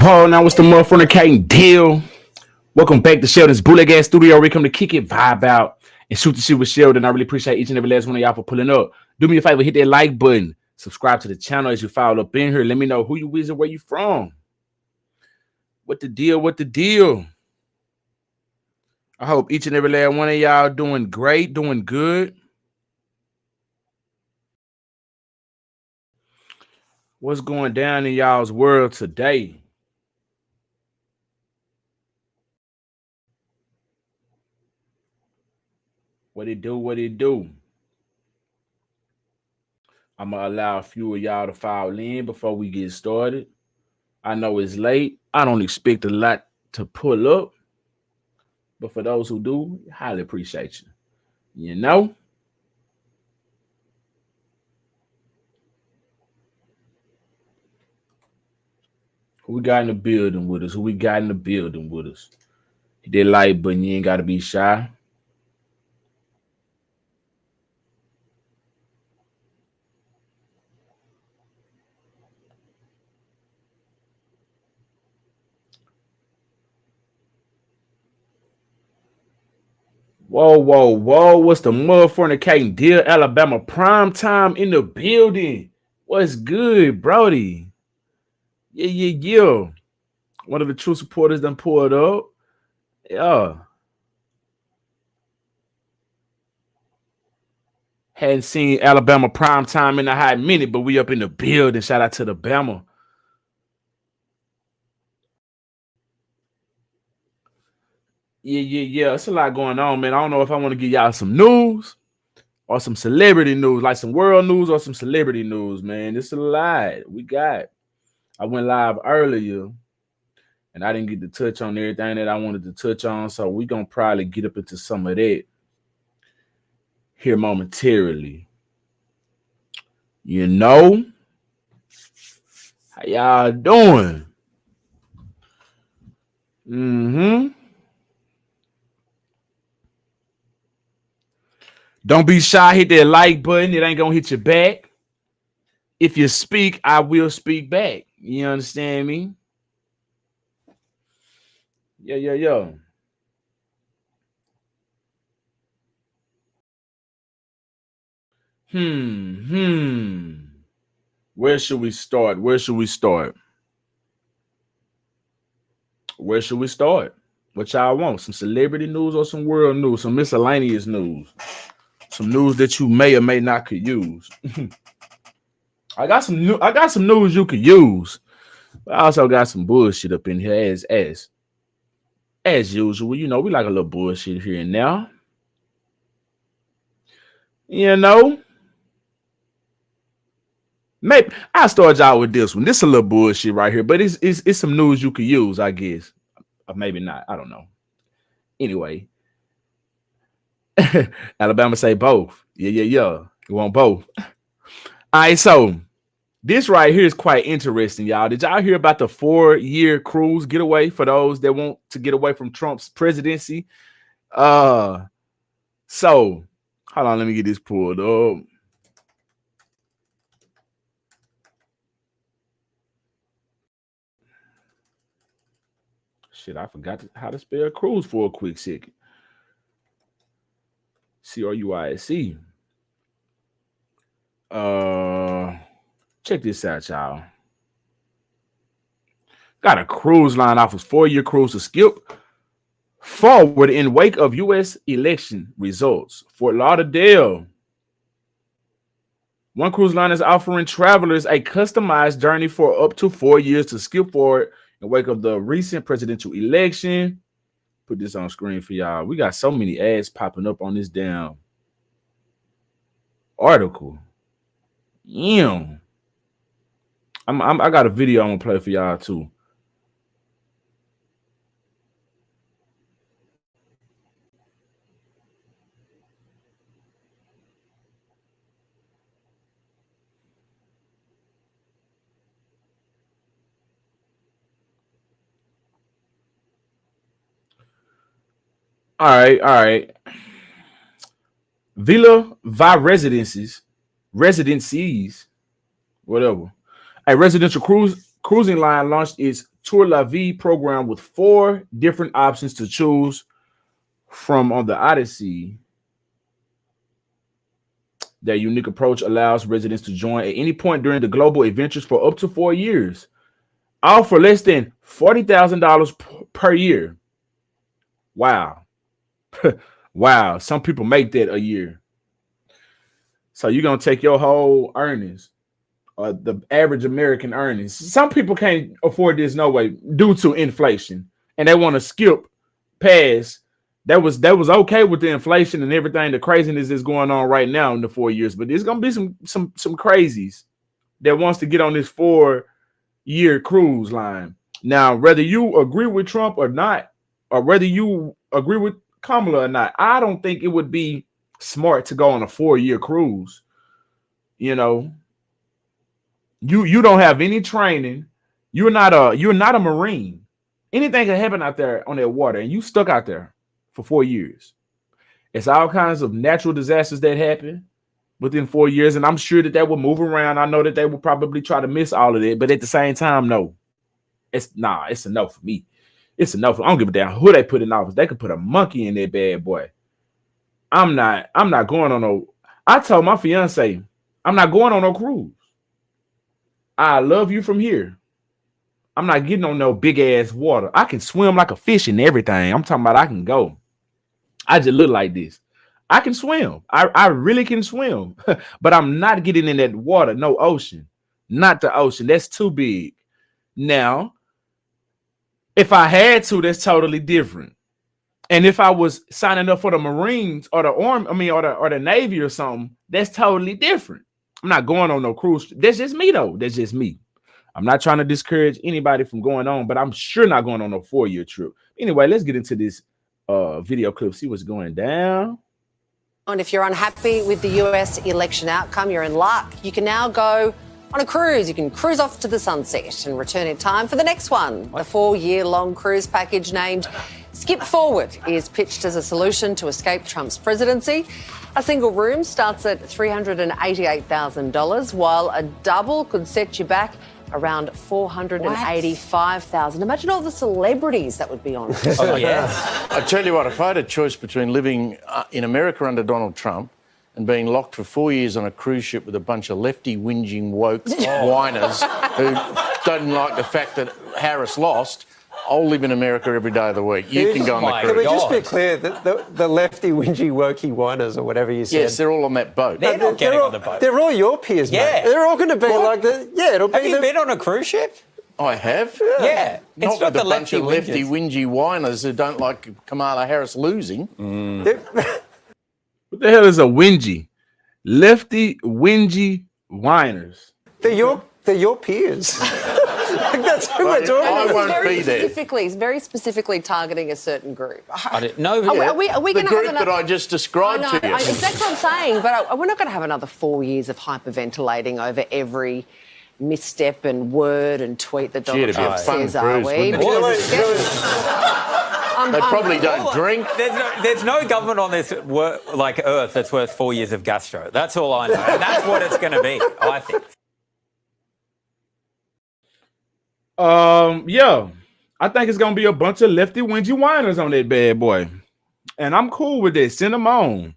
Paul, now what's the motherfucking deal? Welcome back to Sheldon's Bootleg Ass Studio. We come to kick it, vibe out, and shoot the shit with Sheldon. I really appreciate each and every last one of y'all for pulling up. Do me a favor, hit that like button. Subscribe to the channel as you follow up in here. Let me know who you is and where you from. What the deal? What the deal? I hope each and every last one of y'all doing great, doing good. What's going down in y'all's world today? What it do? What it do? I'm going to allow a few of y'all to file in before we get started. I know it's late. I don't expect a lot to pull up. But for those who do, highly appreciate you. You know? Who we got in the building with us? Who we got in the building with us? Hit that like button. You ain't got to be shy. Whoa, whoa, whoa. What's the motherfucking deal? Alabama prime time in the building. What's good, Brody? Yeah. One of the true supporters done pulled up. Yeah. Hadn't seen Alabama prime time in a hot minute, but we up in the building. Shout out to the Bama. Yeah. It's a lot going on, man. I don't know if I want to give y'all some news or some celebrity news, like some world news or some celebrity news, man. It's a lot. We got. I went live earlier and I didn't get to touch on everything that I wanted to touch on. So we're going to probably get up into some of that here momentarily. You know? How y'all doing? Don't be shy. Hit that like button. It ain't going to hit you back. If you speak, I will speak back. You understand me? Yeah. Where should we start? What y'all want? Some celebrity news or some world news? Some miscellaneous news? Some news that you may or may not could use. I got some news you could use. But I also got some bullshit up in here as usual. You know, we like a little bullshit here and now. You know? Maybe I'll start y'all with this one. This is a little bullshit right here, but it's some news you could use, I guess. Or maybe not. I don't know. Anyway. Alabama say both. Yeah. You want both. All right, so this right here is quite interesting, y'all. Did y'all hear about the 4-year cruise getaway for those that want to get away from Trump's presidency? So hold on, let me get this pulled up. Shit, I forgot how to spell cruise for a quick second. Cruise. Check this out, y'all. Got a cruise line offers 4-year cruise to skip forward in wake of U.S. election results. Fort Lauderdale. One cruise line is offering travelers a customized journey for up to 4 years to skip forward in wake of the recent presidential election. Put this on screen for y'all. We got so many ads popping up on this damn article. Yeah. I got a video I'm gonna play for y'all too. All right. Villa Vi residencies, whatever. A residential cruise cruising line launched its Tour La Vie program with 4 different options to choose from on the Odyssey. Their unique approach allows residents to join at any point during the global adventures for up to 4 years, all for less than $40,000 per year. Wow. Wow. Some people make that a year. So you're going to take your whole earnings, the average American earnings. Some people can't afford this no way due to inflation, and they want to skip past. That was okay with the inflation and everything, the craziness is going on right now in the 4 years. But there's gonna be some crazies that wants to get on this 4-year cruise line. Now, whether you agree with Trump or not, or whether you agree with Kamala or not, I don't think it would be smart to go on a 4-year cruise. You know, you don't have any training. You're not a Marine. Anything can happen out there on that water, and you stuck out there for 4 years. It's all kinds of natural disasters that happen within 4 years, and I'm sure that will move around. I know that they will probably try to miss all of that, but at the same time, no. It's enough for me. It's enough. I don't give a damn who they put in office. They could put a monkey in that bad boy. I'm not going on no. I told my fiance, I'm not going on no cruise. I love you from here. I'm not getting on no big ass water. I can swim like a fish and everything. I'm talking about I can go. I just look like this. I can swim. I really can swim. But I'm not getting in that water. No ocean. Not the ocean. That's too big. Now, if I had to, that's totally different. And if I was signing up for the Marines or the Army, or the Navy or something, that's totally different. I'm not going on no cruise. That's just me, though. That's just me. I'm not trying to discourage anybody from going on, but I'm sure not going on a 4-year trip. Anyway, let's get into this video clip, see what's going down. And if you're unhappy with the US election outcome, you're in luck. You can now go on a cruise. You can cruise off to the sunset and return in time for the next one. The 4-year-long cruise package named Skip Forward is pitched as a solution to escape Trump's presidency. A single room starts at $388,000, while a double could set you back around $485,000. Imagine all the celebrities that would be on it. Oh, yes. I tell you what, if I had a choice between living in America under Donald Trump and being locked for 4 years on a cruise ship with a bunch of lefty whinging woke whiners who don't like the fact that Harris lost, I'll live in America every day of the week. You can go on the cruise. Can we just be clear that the lefty, whingy, wokey whiners or whatever you said? Yes, they're all on that boat. They're not getting on the boat. They're all your peers, mate. They're all going to be like the... Yeah, it'll be... Have you been on a cruise ship? I have. Yeah. Not with a bunch of lefty, whingy whiners who don't like Kamala Harris losing. What the hell is a whingy? Lefty, whingy whiners. They're your peers. That's who we're talking about. I won't be there. It's very specifically targeting a certain group. I didn't know. Are we the going to group have that I just described to you. That's what I'm saying, but we're not going to have another 4 years of hyperventilating over every misstep and word and tweet that Donald Trump says, are we? They probably don't drink. There's no government on this earth that's worth 4 years of gastro. That's all I know. And that's what it's going to be, I think. Yeah, I think it's gonna be a bunch of lefty whingy whiners on that bad boy, and I'm cool with that. Send them on,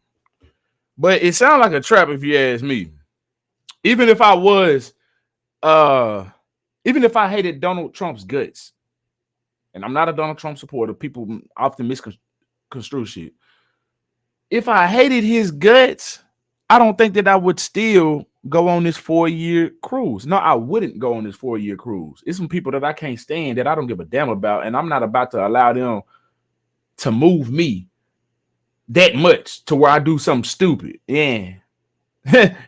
but it sounds like a trap if you ask me. Even if I hated Donald Trump's guts, and I'm not a Donald Trump supporter, people often misconstrue shit. If I hated his guts, I don't think that I would still go on this 4-year cruise. No, I wouldn't go on this 4-year cruise. It's some people that I can't stand that I don't give a damn about, and I'm not about to allow them to move me that much to where I do something stupid. Yeah.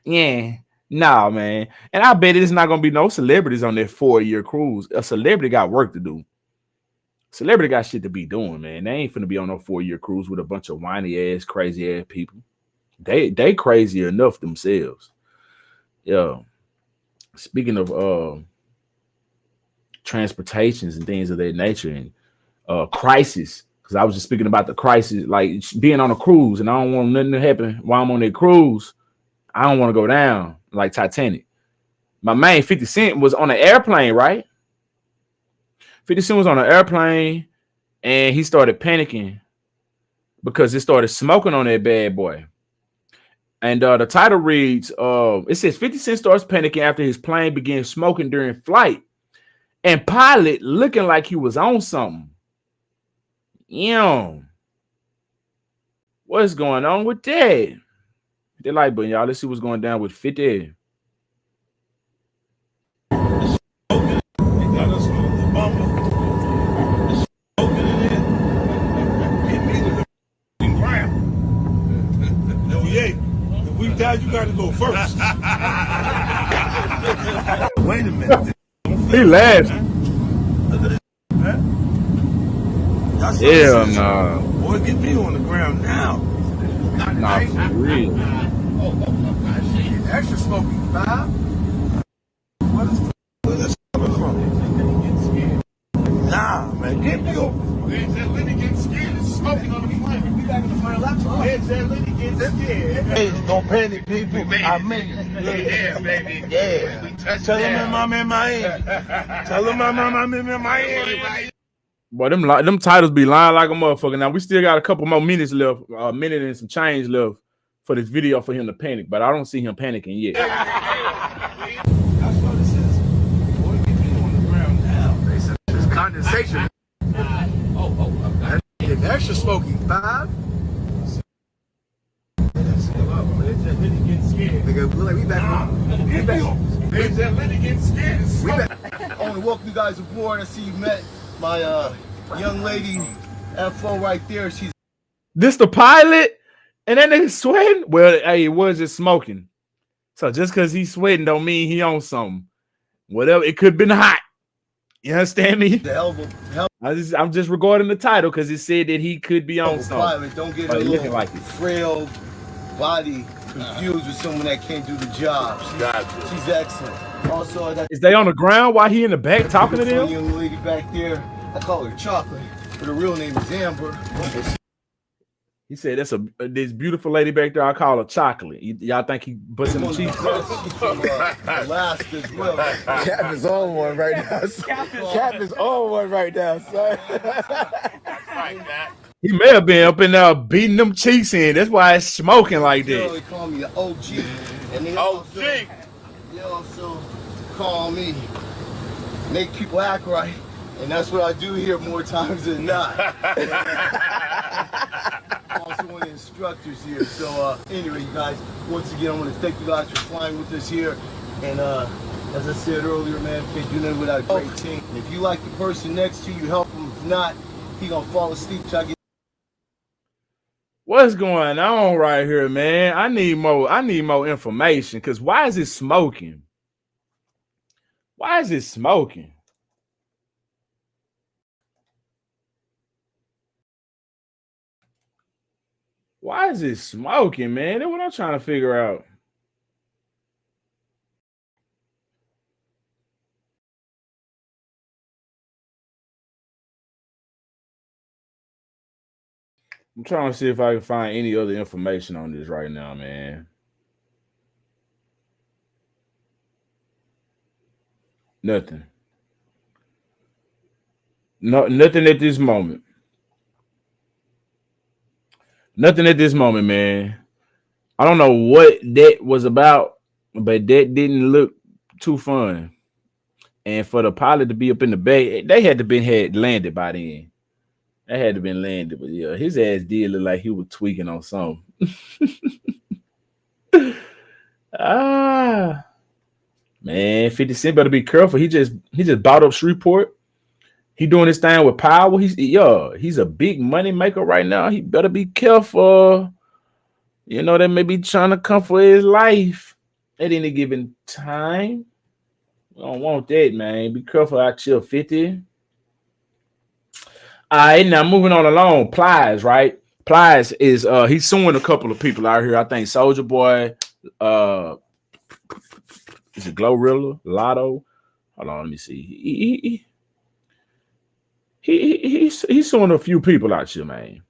Yeah. Nah, man. And I bet it's not going to be no celebrities on that 4-year cruise. A celebrity got work to do. Celebrity got shit to be doing, man. They ain't finna be on no 4-year cruise with a bunch of whiny ass, crazy ass people. They crazy enough themselves. Yeah. Speaking of transportations and things of that nature and crisis, because I was just speaking about the crisis, like being on a cruise, and I don't want nothing to happen while I'm on that cruise. I don't want to go down like Titanic. My man 50 Cent was on an airplane, right? 50 Cent was on an airplane and he started panicking because it started smoking on that bad boy. And the title reads, it says 50 Cent starts panicking after his plane began smoking during flight. And pilot looking like he was on something. What's going on with that? The light button, y'all. Let's see what's going down with 50. You got to go first. Wait a minute. He laughing. Hell no. Boy, get me on the ground now. Nah, for real. Extra smoking 5. Where's this coming from? Nah, man, get me over. Where's that lady getting scared? It's smoking on the plane. We back in the front laptop. Where's that lady getting scared? Hey, don't panic, people. I made it. Yeah, baby. Yeah. Tell them I'm in Miami. Tell them I'm in Miami. Boy, them titles be lying like a motherfucker. Now we still got a couple more minutes left, a minute and some change left for this video for him to panic, but I don't see him panicking yet. That's what it says. Boy, get me on the ground now. They said it's condensation. That extra smoking 5. Nigga, look like we back home. There's that lady getting scared. We back. I want to welcome you guys aboard. I see you met my young lady F4 right there. She's This the pilot? And that nigga sweating? Well, hey, it was just smoking. So just because he's sweating don't mean he on something. Whatever, it could have been hot. You understand me? the hell I'm just regarding the title because it said that he could be on of a something. pilot. Don't get a Looking little like it. frail body confused with someone that can't do the job. She's excellent. Also, I got Is they on the ground while he in the back talking to beautiful them? young lady back there. I call her Chocolate, but her real name is Amber. He said that's this beautiful lady back there. I call her Chocolate. Y'all think he busting the cheeks? She's from Alaska as well. Cap is on one right now. Cap is on one right now, son. He may have been up in there beating them cheeks in. That's why it's smoking like They that. call me the OG. And they also call me make people act right. And that's what I do here more times than not. Also one of the instructors here. So anyway, you guys, once again, I want to thank you guys for flying with us here. And as I said earlier, man, can't do nothing without a great team. And if you like the person next to you, help him. If not, he gonna fall asleep till I get. What's going on right here, man? I need more information. Cause why is it smoking? Why is it smoking? Why is it smoking, man? That's what I'm trying to figure out. I'm trying to see if I can find any other information on this right now, man. Nothing. No, nothing at this moment. Nothing at this moment, man. I don't know what that was about, but that didn't look too fun. And for the pilot to be up in the bay, they had to had landed by then. They had to been landed, but yeah, his ass did look like he was tweaking on something. Man, 50 Cent better be careful. He just bought up Shreveport. He doing his thing with power. He's a big money maker right now. He better be careful. You know, they may be trying to come for his life at any given time. We don't want that, man. Be careful out here, 50. All right, now moving on along. Plies, right? Plies is he's suing a couple of people out here. I think Soulja Boy, is it Glorilla, Lotto? Hold on, let me see. He's suing a few people out here, man.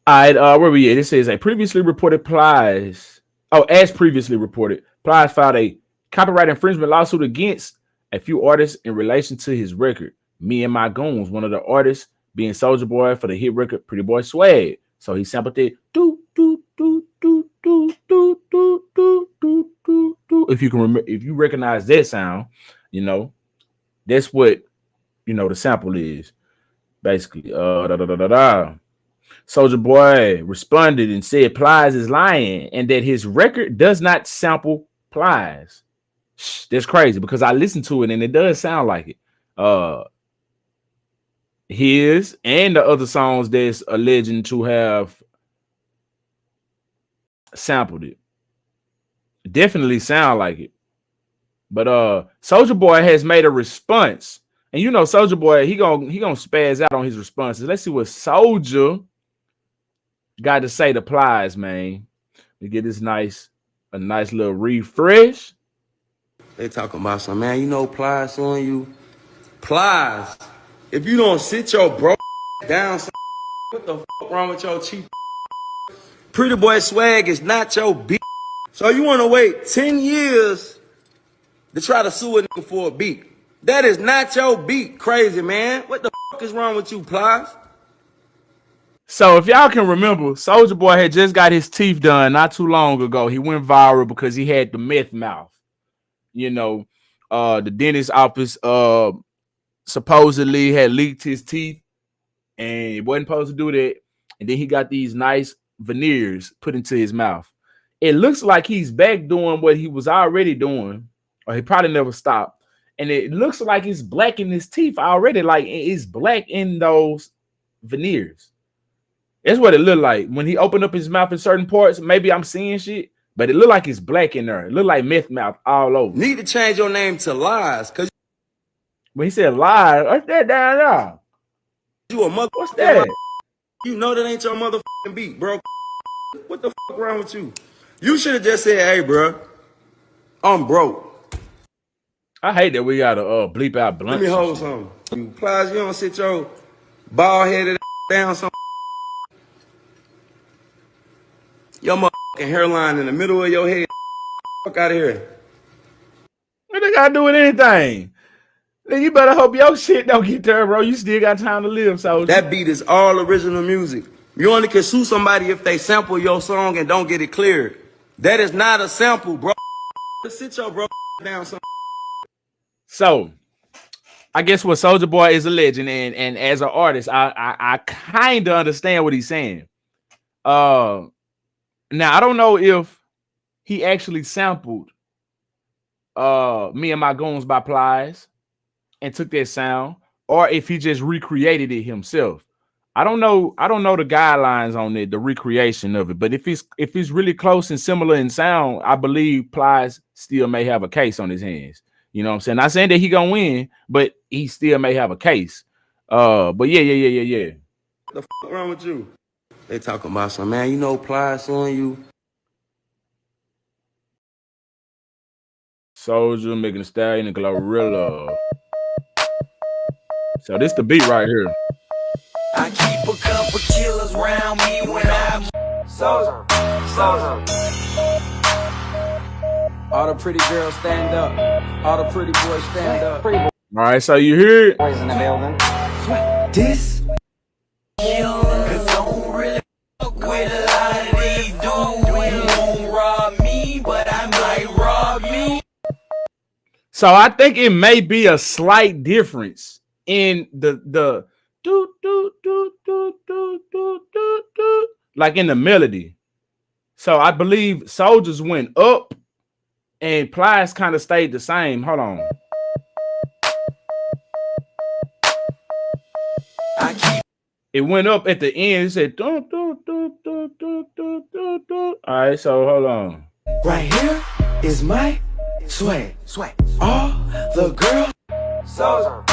All right, where we at? It says a previously reported Plies. Oh, as previously reported, Plies filed a copyright infringement lawsuit against a few artists in relation to his record, Me and My Goons, one of the artists being Soulja Boy for the hit record Pretty Boy Swag. So he sampled it. If you can remember, if you recognize that sound, you know, that's what the sample is. Basically. Soulja Boy responded and said Plies is lying and that his record does not sample Plies. That's crazy because I listened to it and it does sound like it. His and the other songs that's alleged to have sampled it definitely sound like it. But Soulja Boy has made a response, and Soulja Boy he gonna spaz out on his responses. Let's see what Soulja got to say to Plies, man. We get this a nice little refresh. They talking about some, man, Plies on you. Plies, if you don't sit your bro down, what the fuck wrong with your cheap? Pretty Boy Swag is not your beat. So you want to wait 10 years to try to sue a nigga for a beat. That is not your beat, crazy man. What the fuck is wrong with you, Plies? So if y'all can remember, Soulja Boy had just got his teeth done not too long ago. He went viral because he had the meth mouth. The dentist office supposedly had leaked his teeth and he wasn't supposed to do that. And then he got these nice veneers put into his mouth. It looks like he's back doing what he was already doing, or he probably never stopped. And it looks like it's black in his teeth already. Like it's black in those veneers. That's what it looked like. When he opened up his mouth in certain parts, maybe I'm seeing shit, but it looked like it's black in there. It looked like meth mouth all over. Need to change your name to Lies, cause when he said lies, what's that down there? You a mother. What's that? You know that ain't your motherfucking beat, bro. What the fuck wrong with you? You should have just said, hey, bro, I'm broke. I hate that we gotta bleep out blunt. Let me hold something. You Plies, you don't sit your bald headed down some. Your motherfucking hairline in the middle of your head. Fuck out of here. What they gotta do with anything? Then you better hope your shit don't get there, bro. You still got time to live, so that beat is all original music. You only can sue somebody if they sample your song and don't get it cleared. That is not a sample, bro. Sit your bro down some. So I guess what Soulja Boy is a legend, and as an artist, I kind of understand what he's saying. Now I don't know if he actually sampled Me and My Goons by Plies and took that sound, or if he just recreated it himself. I don't know the guidelines on it, the recreation of it. But if it's really close and similar in sound, I believe Plies still may have a case on his hands. You know what I'm saying? Not saying that he gonna win, but he still may have a case. But yeah. The fuck wrong with you? They talking about some, man, Plies on you. Soulja, Megan Thee Stallion, and Glorilla. So this the beat right here. I keep a couple killers around me when I'm Soulja. All the pretty girls stand up. All the pretty boys stand up. All right, so you hear it. Boys in the building. This killers don't really fuck with a lot of these dudes. Won't rob me, but I might rob me. So I think it may be a slight difference in the like in the melody. So I believe Soulja's went up and Plies kind of stayed the same. Hold on. It went up at the end. It said All right, so hold on. Right here is my swag. All the girls. Soulja.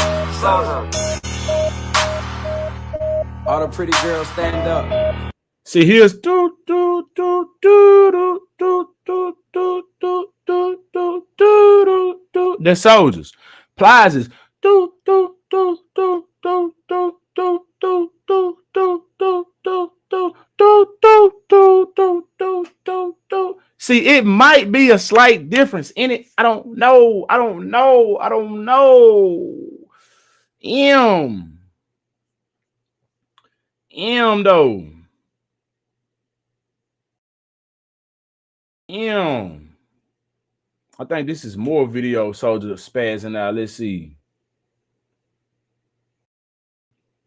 All the pretty girls stand up. See, here's They're Souljas. Plies is See, See, it might be a slight difference in it. I don't know. I don't know. I don't know. Though. I think this is more video Soldier spazzing out. Let's see.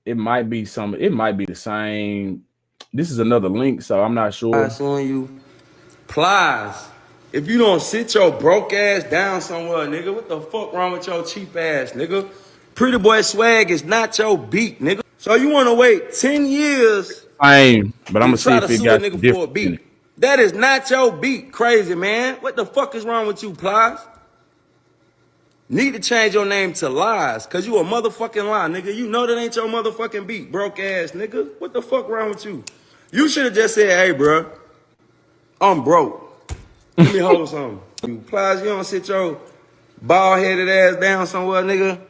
It might be the same. This is another link, so I'm not sure. On you. Plies. If you don't sit your broke ass down somewhere, nigga, what the fuck wrong with your cheap ass, nigga? Pretty boy swag is not your beat, nigga. So you want to wait 10 years? But I'm gonna see if it got nigga for a different. beat. That is not your beat, crazy man. What the fuck is wrong with you, Plies? Need to change your name to Lies, cause you a motherfucking lie, nigga. You know that ain't your motherfucking beat, broke ass nigga. What the fuck wrong with you? You should have just said, hey, bro, I'm broke. Let me hold something. You Plies, you don't sit your bald-headed ass down somewhere, nigga.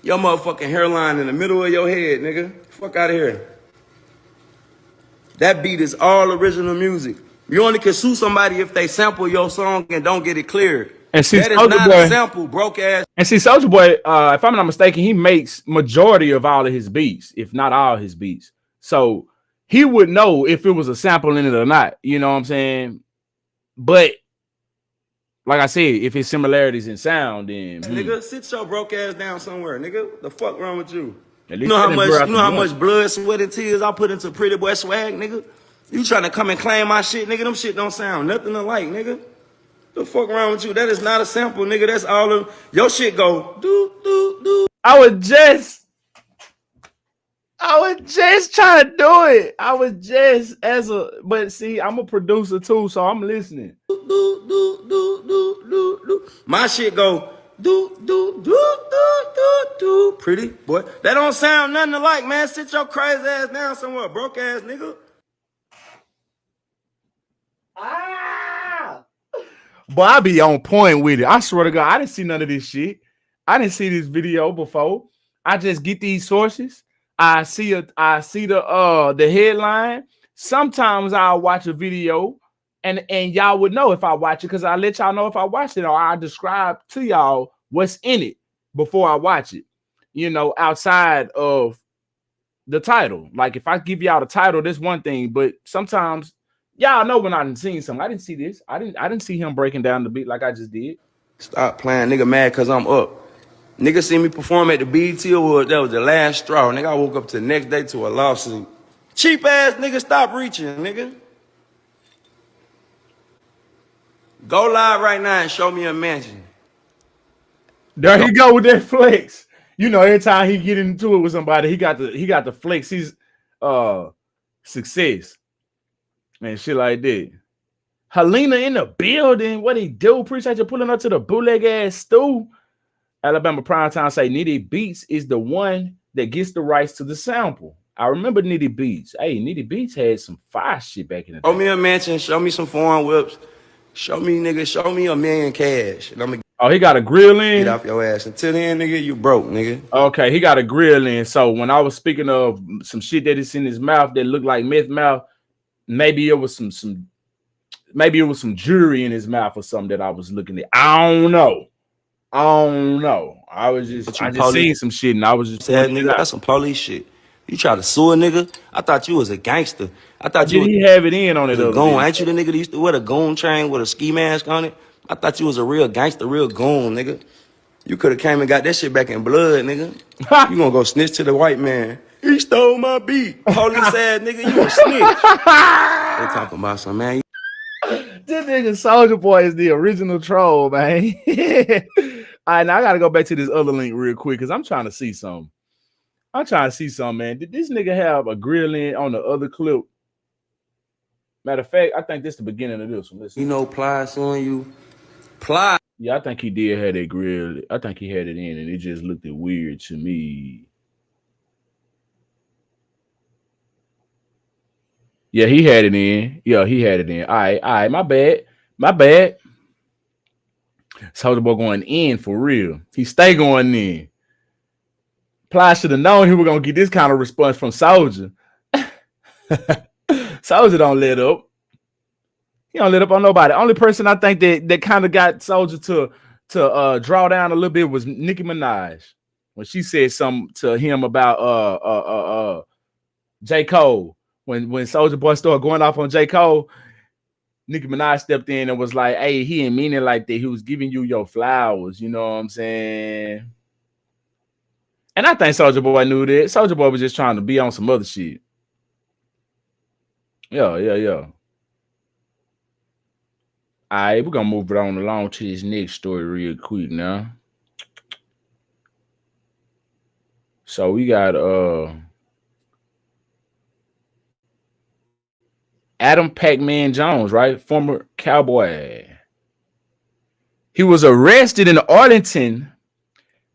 Your motherfucking hairline in the middle of your head, nigga. Fuck out of here. That beat is all original music. You only can sue somebody if they sample your song and don't get it cleared. And see, that is not a sample, broke ass. And see, Soulja Boy, if I'm not mistaken, he makes majority of all of his beats, if not all his beats. So he would know if it was a sample in it or not. You know what I'm saying? But like I said, if it's similarities in sound, then nigga, sit your broke ass down somewhere, nigga. What the fuck wrong with you? You know how much blood, sweat, and tears I put into Pretty Boy swag, nigga? You trying to come and claim my shit, nigga? Them shit don't sound nothing alike, nigga. The fuck wrong with you? That is not a sample, nigga. That's all of your shit go do do do. I was just trying to do it. But see, I'm a producer too, so I'm listening. My shit go do. Pretty boy. That don't sound nothing alike, man. Sit your crazy ass down somewhere, broke ass nigga. But I be on point with it. I swear to God, I didn't see none of this shit. I didn't see this video before. I just get these sources. I see the headline. Sometimes I'll watch a video and y'all would know if I watch it because I let y'all know if I watch it or I describe to y'all what's in it before I watch it. You know, outside of the title. Like if I give y'all the title, that's one thing, but sometimes y'all know when I done seen something. I didn't see this. I didn't see him breaking down the beat like I just did. Stop playing, nigga mad cause I'm up. Nigga see me perform at the BET Awards. That was the last straw. Nigga, I woke up to the next day to a lawsuit. Cheap ass nigga, stop reaching, nigga. Go live right now and show me a mansion. There he go with that flex. You know, every time he get into it with somebody, he got the flex. He's success and shit like that. Helena in the building. What he do? Appreciate you pulling up to the bootleg ass stew. Alabama Primetime say Nitty Beats is the one that gets the rights to the sample. I remember Nitty Beats. Hey, Nitty Beats had some fire shit back in the day. Show me a mansion. Show me some foreign whips. Show me $1 million cash. And I'm gonna he got a grill in. Get off your ass. Until then, nigga, you broke, nigga. Okay, he got a grill in. So when I was speaking of some shit that is in his mouth that looked like meth mouth, maybe it was some jewelry in his mouth or something that I was looking at. I don't know. I just seen some shit and I was just saying, nigga, that's some police shit. You try to sue a nigga? I thought you was a gangster. I thought you he have it in on it. Goon. Ain't you the nigga that used to wear the goon chain with a ski mask on it? I thought you was a real gangster, real goon, nigga. You could have came and got that shit back in blood, nigga. You gonna go snitch to the white man. He stole my beat. Police ass nigga, you a snitch. They talking about some man. This nigga Soulja Boy is the original troll, man. All right, now I gotta go back to this other link real quick because I'm trying to see something. Man. Did this nigga have a grill in on the other clip? Matter of fact, I think this is the beginning of this one. Listen. You know, Plies on you. Plies. Yeah, I think he did have that grill. I think he had it in, and it just looked weird to me. Yeah, he had it in. All right, my bad. Soulja Boy going in for real. He stay going in. Ply should have known he was gonna get this kind of response from Soulja. Soulja don't let up. He don't let up on nobody. Only person I think that kind of got Soldier to draw down a little bit was Nicki Minaj when she said something to him about J. Cole. When Soldier Boy started going off on J. Cole, Nicki Minaj stepped in and was like, "Hey, he didn't mean it like that. He was giving you your flowers." You know what I'm saying? And I think Soldier Boy knew that. Soldier Boy was just trying to be on some other shit. Yeah. All right, we're gonna move it on along to this next story real quick now. So we got Adam Pac-Man Jones, right? Former Cowboy. He was arrested in Arlington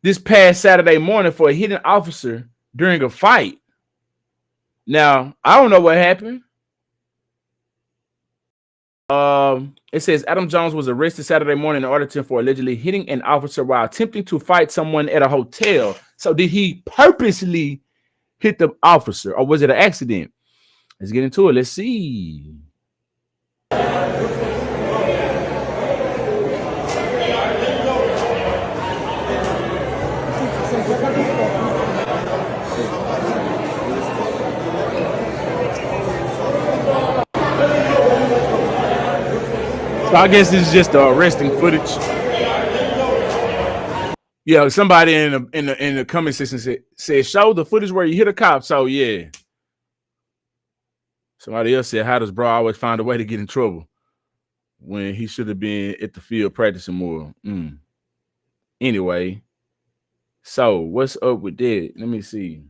this past Saturday morning for hitting an officer during a fight. Now, I don't know what happened. It says Adam Jones was arrested Saturday morning in Arlington for allegedly hitting an officer while attempting to fight someone at a hotel. So did he purposely hit the officer or was it an accident? Let's get into it. Let's see. So I guess this is just the arresting footage. Yeah, somebody in the comment section said show the footage where you hit a cop. So yeah. Somebody else said, how does bro always find a way to get in trouble when he should have been at the field practicing more? Anyway, so what's up with that? Let me see.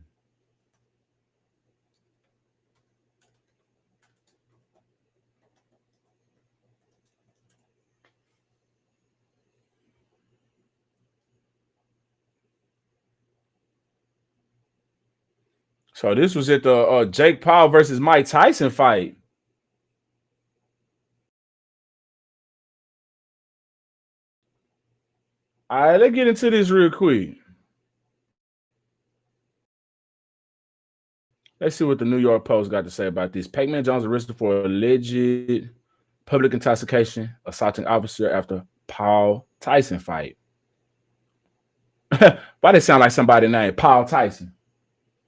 So this was at the Jake Paul versus Mike Tyson fight. All right, let's get into this real quick. Let's see what the New York Post got to say about this. Pac-Man Jones arrested for alleged public intoxication, assaulting officer after Paul Tyson fight. Why they sound like somebody named Paul Tyson?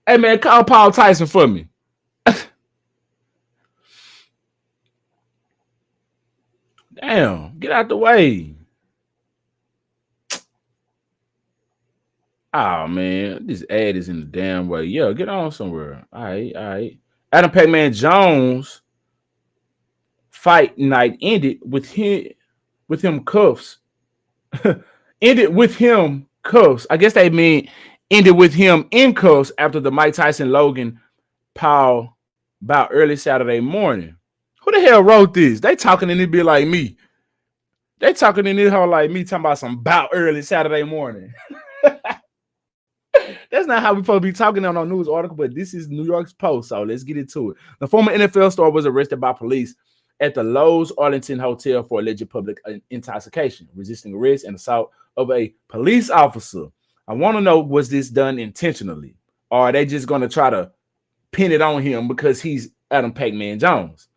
Hey man, call Paul Tyson for me. Damn, get out the way. Oh man, this ad is in the damn way. Yeah, get on somewhere. All right. Adam Pac-Man Jones fight night ended with him cuffs. Ended with him cuffs. I guess they mean ended with him in cuffs after the Mike Tyson Logan Paul bout early Saturday morning. Who the hell wrote this? They talking in it be like me. They talking in it whole like me talking about some bout early Saturday morning. That's not how we supposed to be talking on our news article, but this is New York's Post, so let's get into it. The former NFL star was arrested by police at the Lowe's Arlington Hotel for alleged public intoxication, resisting arrest, and assault of a police officer. I want to know, was this done intentionally, or are they just going to try to pin it on him because he's Adam Pac-Man Jones?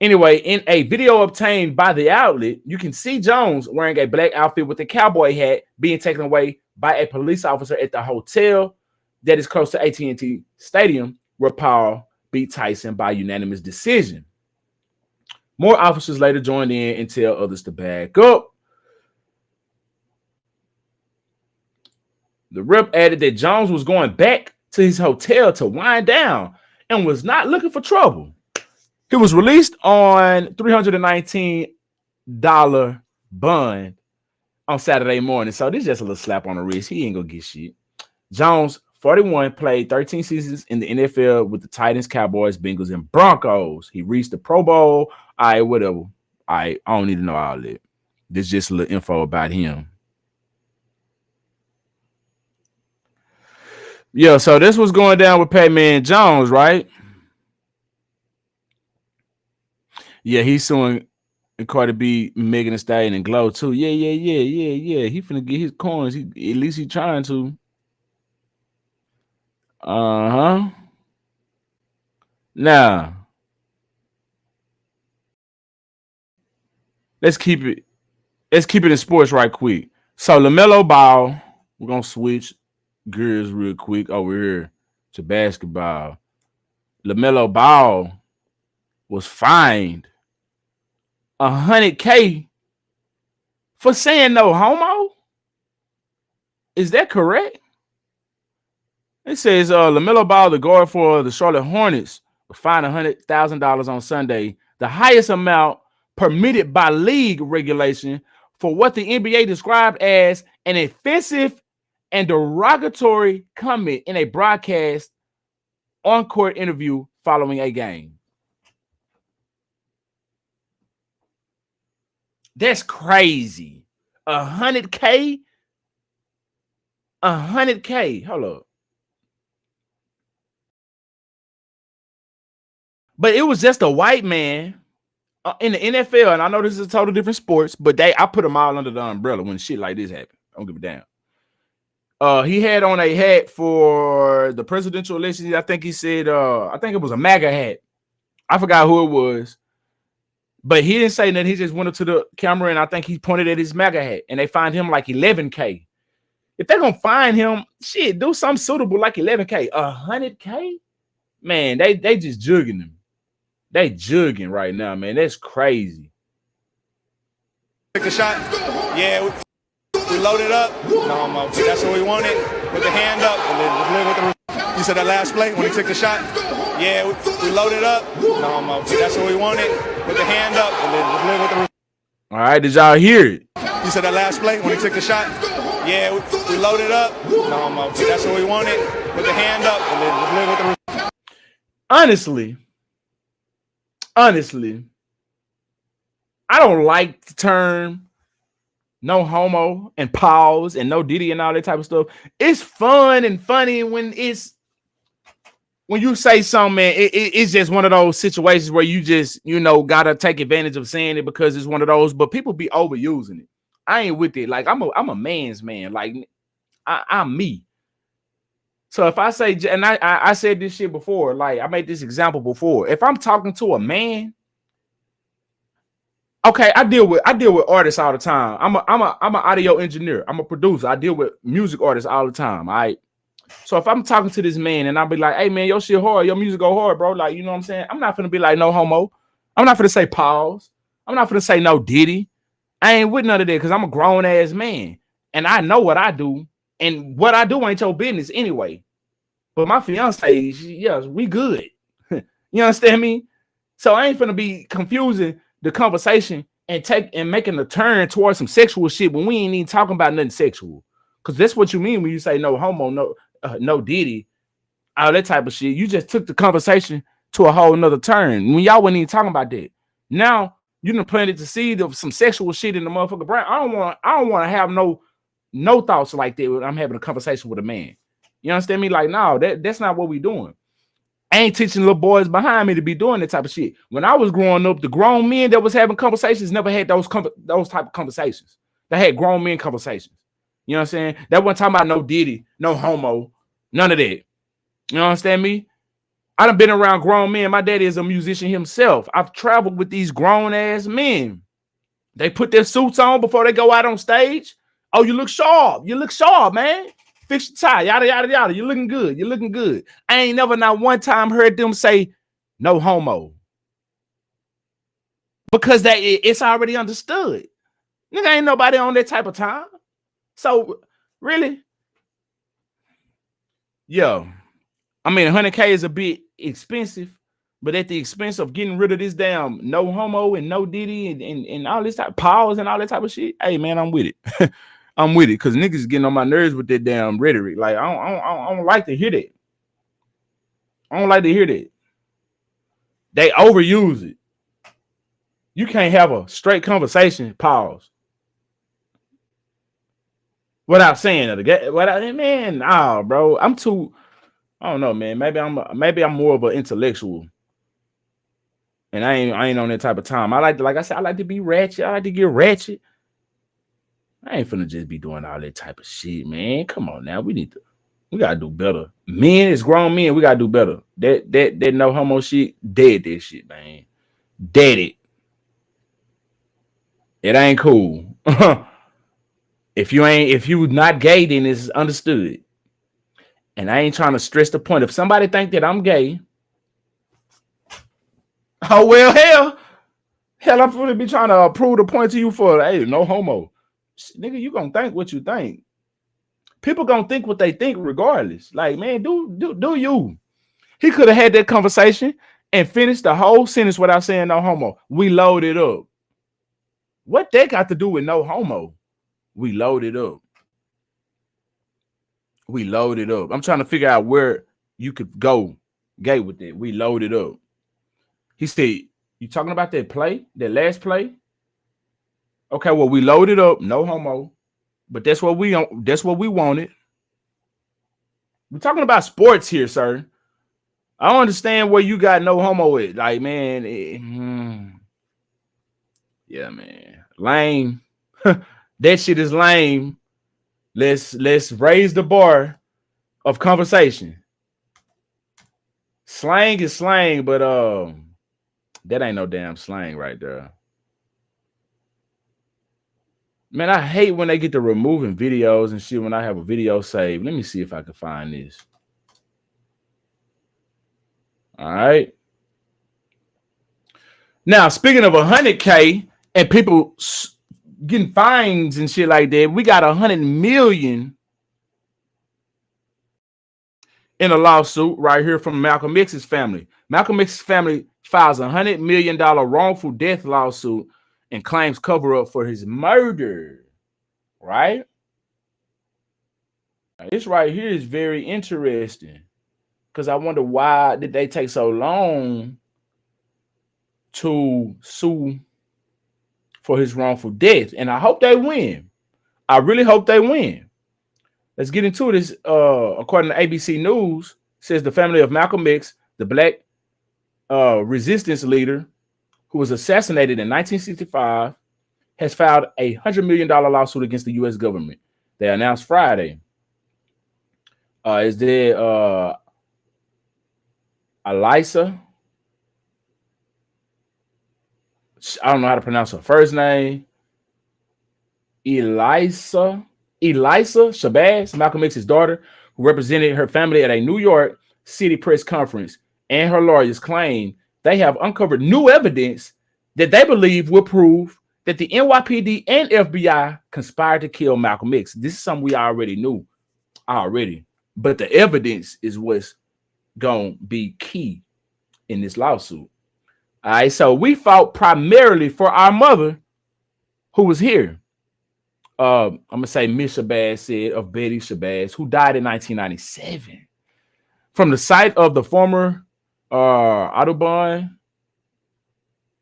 Anyway, in a video obtained by the outlet, you can see Jones wearing a black outfit with a cowboy hat being taken away by a police officer at the hotel that is close to AT&T Stadium, where Paul beat Tyson by unanimous decision. More officers later joined in and tell others to back up. The rep added that Jones was going back to his hotel to wind down and was not looking for trouble. He was released on $319 bond on Saturday morning. So this is just a little slap on the wrist. He ain't gonna get shit. Jones, 41, played 13 seasons in the NFL with the Titans, Cowboys, Bengals, and Broncos. He reached the Pro Bowl. All right, whatever. All right, I don't need to know all that. This is just a little info about him. Yeah, so this was going down with Pac-Man Jones, right? Yeah, he's suing Cardi B, Megan Thee Stallion, and Glow too. Yeah. He finna get his coins. At least he trying to. Now, let's keep it in sports right quick. So LaMelo Ball, we're gonna switch gears real quick over here to basketball. LaMelo Ball was fined $100K for saying no homo. Is that correct? It says LaMelo Ball, the guard for the Charlotte Hornets, was fined $100,000 on Sunday, the highest amount permitted by league regulation for what the NBA described as an offensive and derogatory comment in a broadcast on-court interview following a game. That's crazy. $100K? $100K. Hold up. But it was just a white man in the NFL, and I know this is a total different sports, but I put them all under the umbrella when shit like this happened. I don't give a damn. He had on a hat for the presidential election. I think he said, I think it was a MAGA hat. I forgot who it was. But he didn't say nothing. He just went up to the camera, and I think he pointed at his MAGA hat, and they fined him like $11K. If they're going to fine him, shit, do something suitable like $11K. $100K? Man, they just jugging him. They jugging right now, man. That's crazy. Take the shot. Yeah, we loaded up. No, that's what we wanted. Put the hand up and then live with the. You said that last play when he took the shot. Yeah, we loaded up. No, that's what we wanted. Put the hand up and then live with the. All right, did y'all hear it? You said that last play when he took the shot. Yeah, we loaded up. No, that's what we wanted. Put the hand up and then live with the. Honestly, I don't like the term no homo and pause and no Diddy and all that type of stuff. It's fun and funny when you say something, man. It's just one of those situations where you just, gotta take advantage of saying it because it's one of those, but people be overusing it. I ain't with it. Like, I'm a man's man. Like, I'm me. So if I say, and I said this shit before, like I made this example before. If I'm talking to a man, okay, I deal with artists all the time. I'm an audio engineer. I'm a producer. I deal with music artists all the time. All right. So if I'm talking to this man and I'll be like, hey man, your shit hard, your music go hard, bro. Like, you know what I'm saying? I'm not gonna be like no homo. I'm not gonna say pause. I'm not gonna say no Diddy. I ain't with none of that because I'm a grown ass man and I know what I do. And what I do ain't your business anyway. But my fiance, yes, we good. You understand me? So I ain't finna be confusing the conversation and making a turn towards some sexual shit when we ain't even talking about nothing sexual. Because that's what you mean when you say no homo, no Diddy, all that type of shit. You just took the conversation to a whole nother turn when y'all wasn't even talking about that. Now you done planted the seed of some sexual shit in the motherfucker brain. I don't want to have no thoughts like that when I'm having a conversation with a man. You understand me? Like, no, that's not what we doing. I ain't teaching little boys behind me to be doing that type of shit. When I was growing up, the grown men that was having conversations never had those type of conversations. They had grown men conversations. You know what I'm saying? That wasn't talking about no Diddy, no homo, none of that. You understand me? I done been around grown men. My daddy is a musician himself. I've traveled with these grown ass men. They put their suits on before they go out on stage. Oh, you look sharp. You look sharp, man. Fix your tie, yada, yada, yada. You're looking good. You're looking good. I ain't never not one time heard them say no homo. Because it's already understood. Nigga, ain't nobody on that type of time. So, really? Yo, I mean, 100K is a bit expensive, but at the expense of getting rid of this damn no homo and no Diddy and all this type of pause and all that type of shit, hey, man, I'm with it. I'm with it because niggas getting on my nerves with that damn rhetoric. Like, I don't like to hear that. I don't like to hear that. They overuse it. You can't have a straight conversation, pause, without saying it. Man, nah, bro. I don't know, man. Maybe I'm more of an intellectual. And I ain't on that type of time. Like I said, I like to be ratchet. I like to get ratchet. I ain't finna just be doing all that type of shit, man. Come on now. We gotta do better. Men, as grown men, we gotta do better. That no homo shit, dead that shit, man. Dead it. It ain't cool. If you not gay, then it's understood. And I ain't trying to stress the point. If somebody think that I'm gay, oh well, hell, I'm gonna be trying to prove the point to you for hey, no homo. Nigga, you gonna think what you think. People gonna think what they think regardless. Like, man, do you? He could have had that conversation and finished the whole sentence without saying no homo. We loaded up. What that got to do with no homo? We loaded up. We loaded up. I'm trying to figure out where you could go gay with it. We loaded up. He said, you talking about that play, that last play? Okay, well, we loaded up, no homo. But that's what we wanted. We're talking about sports here, sir. I don't understand where you got no homo with. Like, man, yeah, man. Lame. That shit is lame. Let's raise the bar of conversation. Slang is slang, but that ain't no damn slang right there. Man, I hate when they get to removing videos and shit when I have a video saved. Let me see if I can find this. All right. Now, speaking of 100K and people getting fines and shit like that, we got 100 million in a lawsuit right here from Malcolm X's family. Malcolm X's family files $100 million wrongful death lawsuit and claims cover up for his murder. Right? This right here is very interesting because I wonder why did they take so long to sue for his wrongful death, and I hope they win. I really hope they win. Let's get into this. According to ABC News, says the family of Malcolm X, the black resistance leader who was assassinated in 1965, has filed a $100 million lawsuit against the U.S. government. They announced Friday. Is there Elisa? I don't know how to pronounce her first name. Elisa Shabazz, Malcolm X's daughter, who represented her family at a New York City press conference, and her lawyers claim they have uncovered new evidence that they believe will prove that the NYPD and FBI conspired to kill Malcolm X. This is something we already knew but the evidence is what's gonna be key in this lawsuit. All right, so we fought primarily for our mother, who was here. I'm gonna say Miss Shabazz said, of Betty Shabazz, who died in 1997 from the site of the former Audubon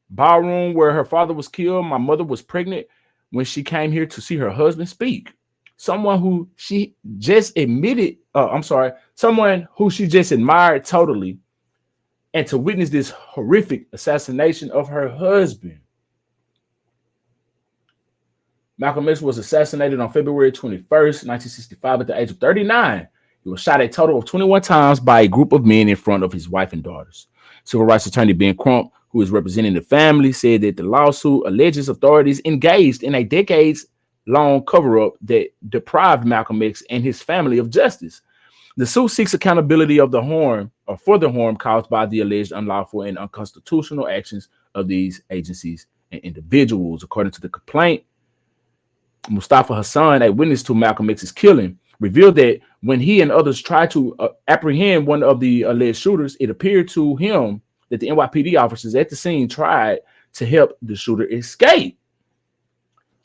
ballroom where her father was killed. My mother was pregnant when she came here to see her husband speak. Someone who she just someone who she just admired totally, and to witness this horrific assassination of her husband. Malcolm X was assassinated on February 21st, 1965 at the age of 39. He was shot a total of 21 times by a group of men in front of his wife and daughters. Civil rights attorney Ben Crump, who is representing the family, said that the lawsuit alleges authorities engaged in a decades-long cover-up that deprived Malcolm X and his family of justice. The suit seeks accountability of the harm or for the harm caused by the alleged unlawful and unconstitutional actions of these agencies and individuals. According to the complaint, Mustafa Hassan, a witness to Malcolm X's killing, revealed that when he and others tried to apprehend one of the alleged shooters, it appeared to him that the NYPD officers at the scene tried to help the shooter escape.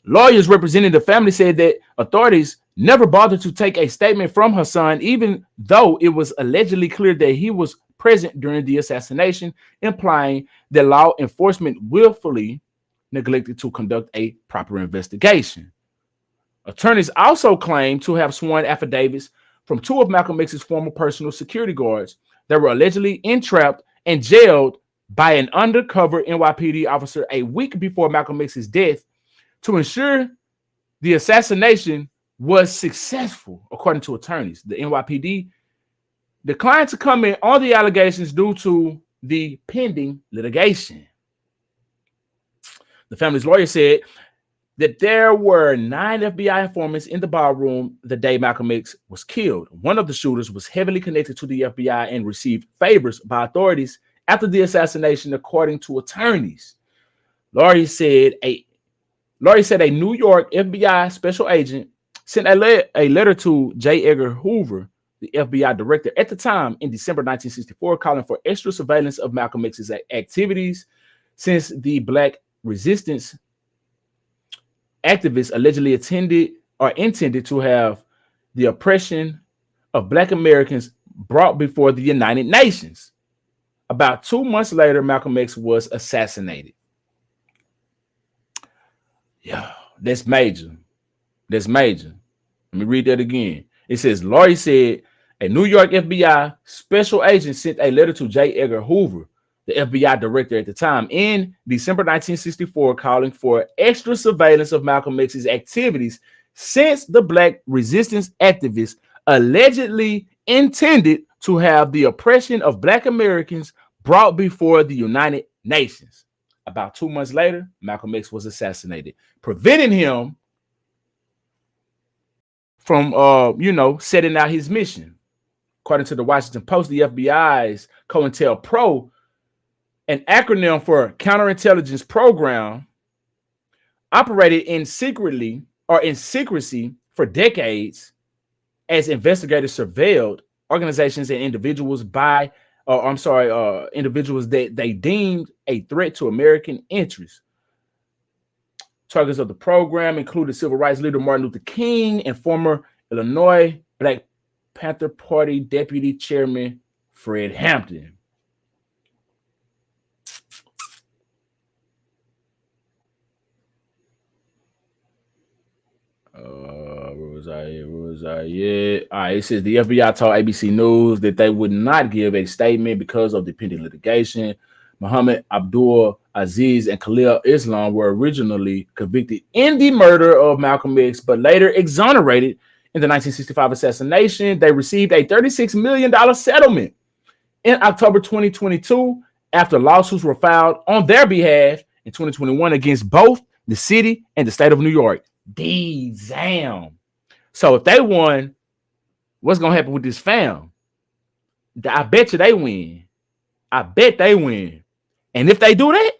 Lawyers representing the family said that authorities never bothered to take a statement from Hassan, even though it was allegedly clear that he was present during the assassination, implying that law enforcement willfully neglected to conduct a proper investigation. Attorneys also claim to have sworn affidavits from two of Malcolm X's former personal security guards that were allegedly entrapped and jailed by an undercover NYPD officer a week before Malcolm X's death to ensure the assassination was successful. According to attorneys, the NYPD declined to comment on the allegations due to the pending litigation. The family's lawyer said that there were 9 FBI informants in the ballroom the day Malcolm X was killed. One of the shooters was heavily connected to the FBI and received favors by authorities after the assassination, according to attorneys. Laurie said a New York FBI special agent sent a letter to J. Edgar Hoover, the FBI director at the time, in December 1964, calling for extra surveillance of Malcolm X's activities since the Black resistance activists allegedly intended to have the oppression of Black Americans brought before the United Nations. About 2 months later, Malcolm X was assassinated. Yeah, that's major. That's major. Let me read that again. It says, Laurie said a New York FBI special agent sent a letter to J. Edgar Hoover, the FBI director at the time, in December 1964, calling for extra surveillance of Malcolm X's activities since the Black resistance activists allegedly intended to have the oppression of Black Americans brought before the United Nations. About 2 months later, Malcolm X was assassinated, preventing him from, setting out his mission. According to the Washington Post, the FBI's COINTELPRO, an acronym for counterintelligence program, operated in secrecy for decades as investigators surveilled organizations and individuals individuals that they deemed a threat to American interests. Targets of the program included civil rights leader Martin Luther King and former Illinois Black Panther Party Deputy Chairman Fred Hampton. Where was I? Yeah. All right. It says the FBI told ABC News that they would not give a statement because of the pending litigation. Muhammad Abdul Aziz and Khalil Islam were originally convicted in the murder of Malcolm X, but later exonerated in the 1965 assassination. They received a $36 million settlement in October 2022 after lawsuits were filed on their behalf in 2021 against both the city and the state of New York. Damn. So if they won, what's going to happen with this fam? I bet you they win. I bet they win. And if they do that,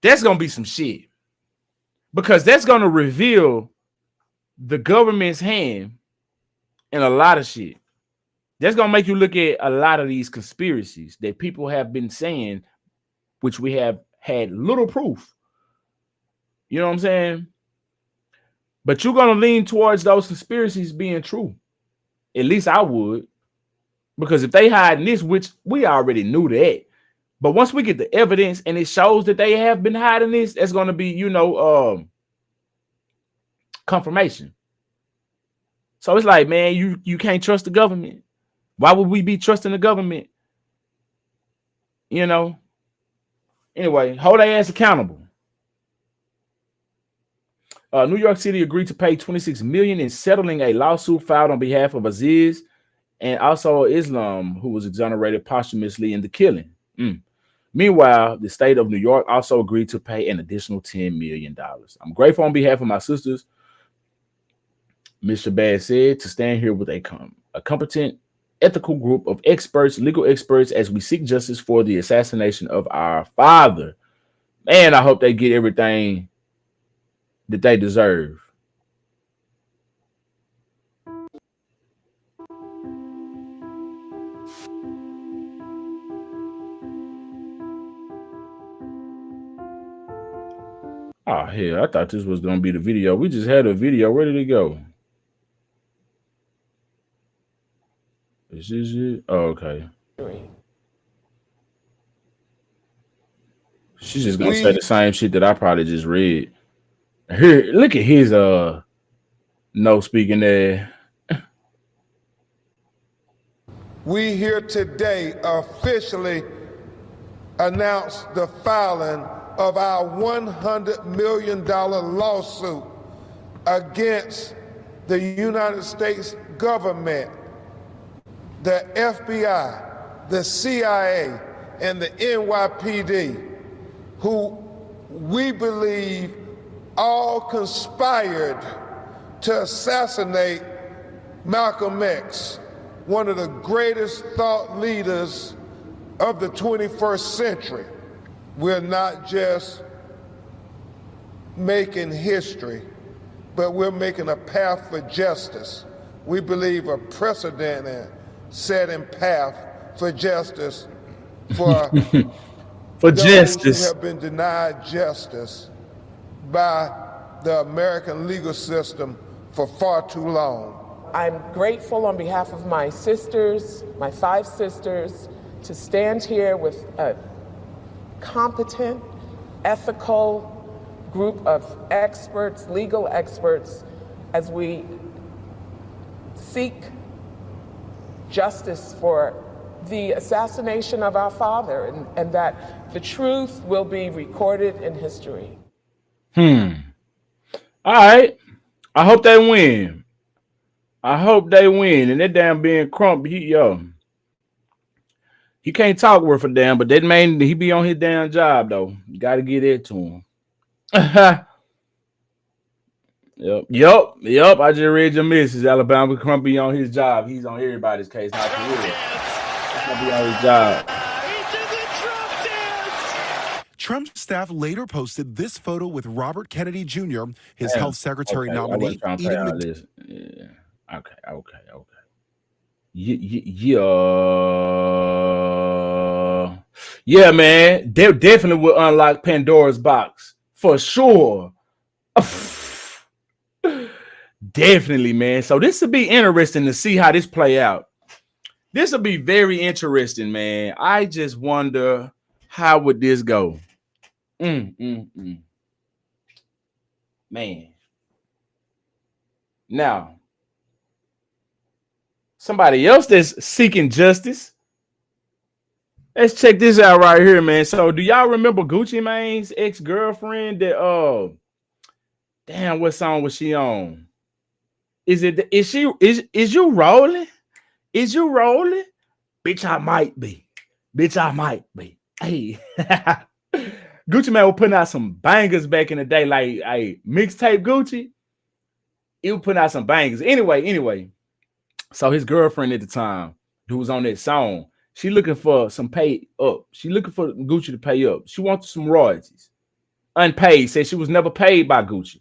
that's going to be some shit. Because that's going to reveal the government's hand in a lot of shit. That's going to make you look at a lot of these conspiracies that people have been saying, which we have had little proof. You know what I'm saying? But you're going to lean towards those conspiracies being true. At least I would. Because if they hide this, which we already knew that. But once we get the evidence and it shows that they have been hiding this, that's going to be, confirmation. So it's like, man, you can't trust the government. Why would we be trusting the government? Anyway, hold their ass accountable. New York City agreed to pay $26 million in settling a lawsuit filed on behalf of Aziz and also Islam, who was exonerated posthumously in the killing. Meanwhile, the state of New York also agreed to pay an additional $10 million. I'm grateful on behalf of my sisters, Ms. Shabazz said, to stand here with a competent, ethical group of experts, legal experts, as we seek justice for the assassination of our father. Man, I hope they get everything that they deserve. Oh, hell, I thought this was going to be the video. We just had a video. Where did it go? Is this it? Oh, okay. She's just going to say the same shit that I probably just read. Here, look at his no speaking there. We here today officially announce the filing of our $100 million lawsuit against the United States government, the FBI, the CIA, and the NYPD, who we believe all conspired to assassinate Malcolm X, one of the greatest thought leaders of the 21st century. We're not just making history, but we're making a path for justice. We believe a precedent and setting path for justice for for those justice who have been denied justice by the American legal system for far too long. I'm grateful on behalf of my sisters, my 5 sisters, to stand here with a competent, ethical group of experts, legal experts, as we seek justice for the assassination of our father, and that the truth will be recorded in history. All right. I hope they win. I hope they win. And that damn being Crump, he can't talk worth a damn, but that man, he be on his damn job though. You gotta get it to him. Yep. I just read your message. Alabama Crump be on his job. He's on everybody's case. Not for real. He's gonna be on his job. Trump's staff later posted this photo with Robert Kennedy Jr., his health secretary nominee. Yeah. Okay. Yeah, man. They definitely will unlock Pandora's box for sure. Definitely, man. So this will be interesting to see how this play out. This will be very interesting, man. I just wonder how would this go. Man. Now, somebody else that's seeking justice. Let's check this out right here, man. So, do y'all remember Gucci Mane's ex-girlfriend that damn, what song was she on? Is you rolling? Is you rolling? Bitch, I might be. Hey. Gucci Mane was putting out some bangers back in the day, like mixtape Gucci. He was putting out some bangers. Anyway. So his girlfriend at the time, who was on that song, she looking for some pay up. She looking for Gucci to pay up. She wants some royalties. Unpaid. Said she was never paid by Gucci.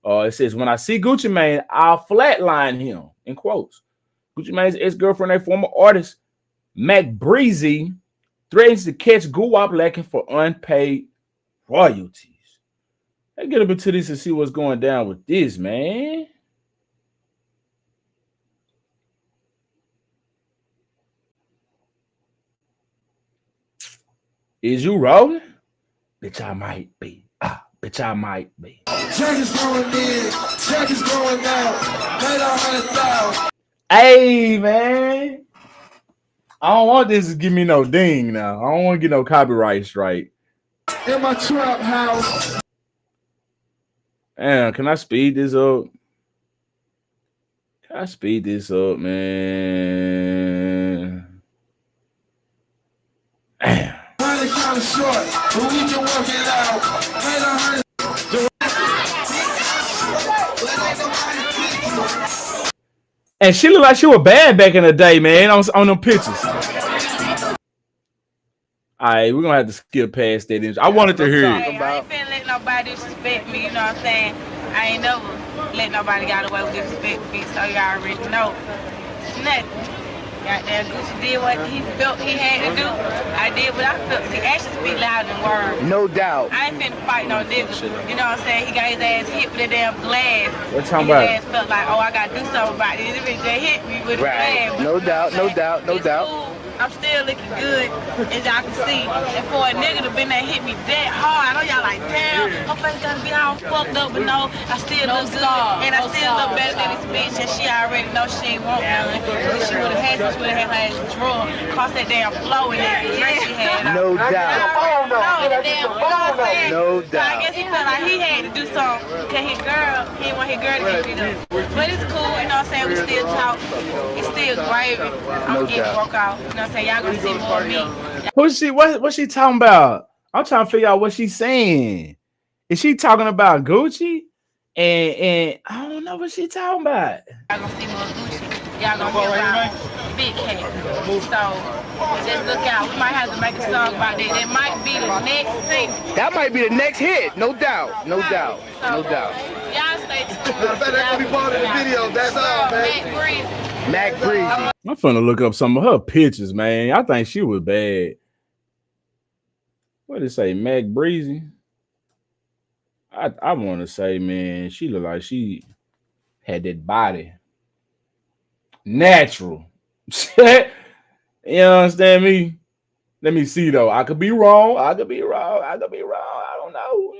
It says, when I see Gucci Mane, I'll flatline him, in quotes. Gucci Mane's ex-girlfriend, a former artist, Mac Breezy, threatens to catch Guwap lacking for unpaid royalties. Let's get up into this and see what's going down with this, man. Is you rolling? Bitch, I might be. Bitch, I might be. Check is going in, check is going out. Paid 100,000. Hey, man. I don't want this to give me no ding now. I don't want to get no copyright strike. In my trap house. Damn, can I speed this up? Man? Damn. Kind of short, but we can work it out. And she looked like she was bad back in the day, man, on them pictures. All right, we're going to have to skip past that. I wanted to hear it. I ain't finna let nobody disrespect me, you know what I'm saying? I ain't never let nobody get away with disrespect me, so y'all already know. Nothing. Goddamn Gucci did what he felt he had to do. I did what I felt. See, actions speak louder than words. No doubt. I ain't finna fight no nigga. You know what I'm saying? He got his ass hit with a damn glass. What talking about? His ass felt like, oh, I gotta do something about this. This bitch just hit me with a glass. No doubt. Cool. I'm still looking good, as y'all can see. And for a nigga to been there hit me that hard, I know y'all like, damn, her face gonna be all fucked up, but no, I still look good. And I still look better than this bitch, and she already know she ain't want none. She would've had some, she would've had her ass drunk, cross that damn flow in that dress she had. No doubt. No So I guess he felt like he had to do something, cause his girl, he didn't want his girl to get beat up. But it's cool, you know what I'm saying? We still talk. It's still gravy. I'm getting broke out. You know what I'm saying? Y'all gonna see more of me. What's she talking about? I'm trying to figure out what she's saying. Is she talking about Gucci? And I don't know what she talking about. Y'all gonna see more Gucci. Y'all gonna hear about Big Cat. So just look out. We might have to make a song about that. That might be the next thing. That might be the next hit. No doubt. No doubt. No doubt. Y'all stay tuned. That's gonna be part of the video. That's all, man. Mac Breezy. I'm finna look up some of her pictures, man. I think she was bad. What did it say? Mac Breezy? I want to say, man, she looked like she had that body. Natural. You understand me? Let me see, though. I could be wrong. I could be wrong. I don't know.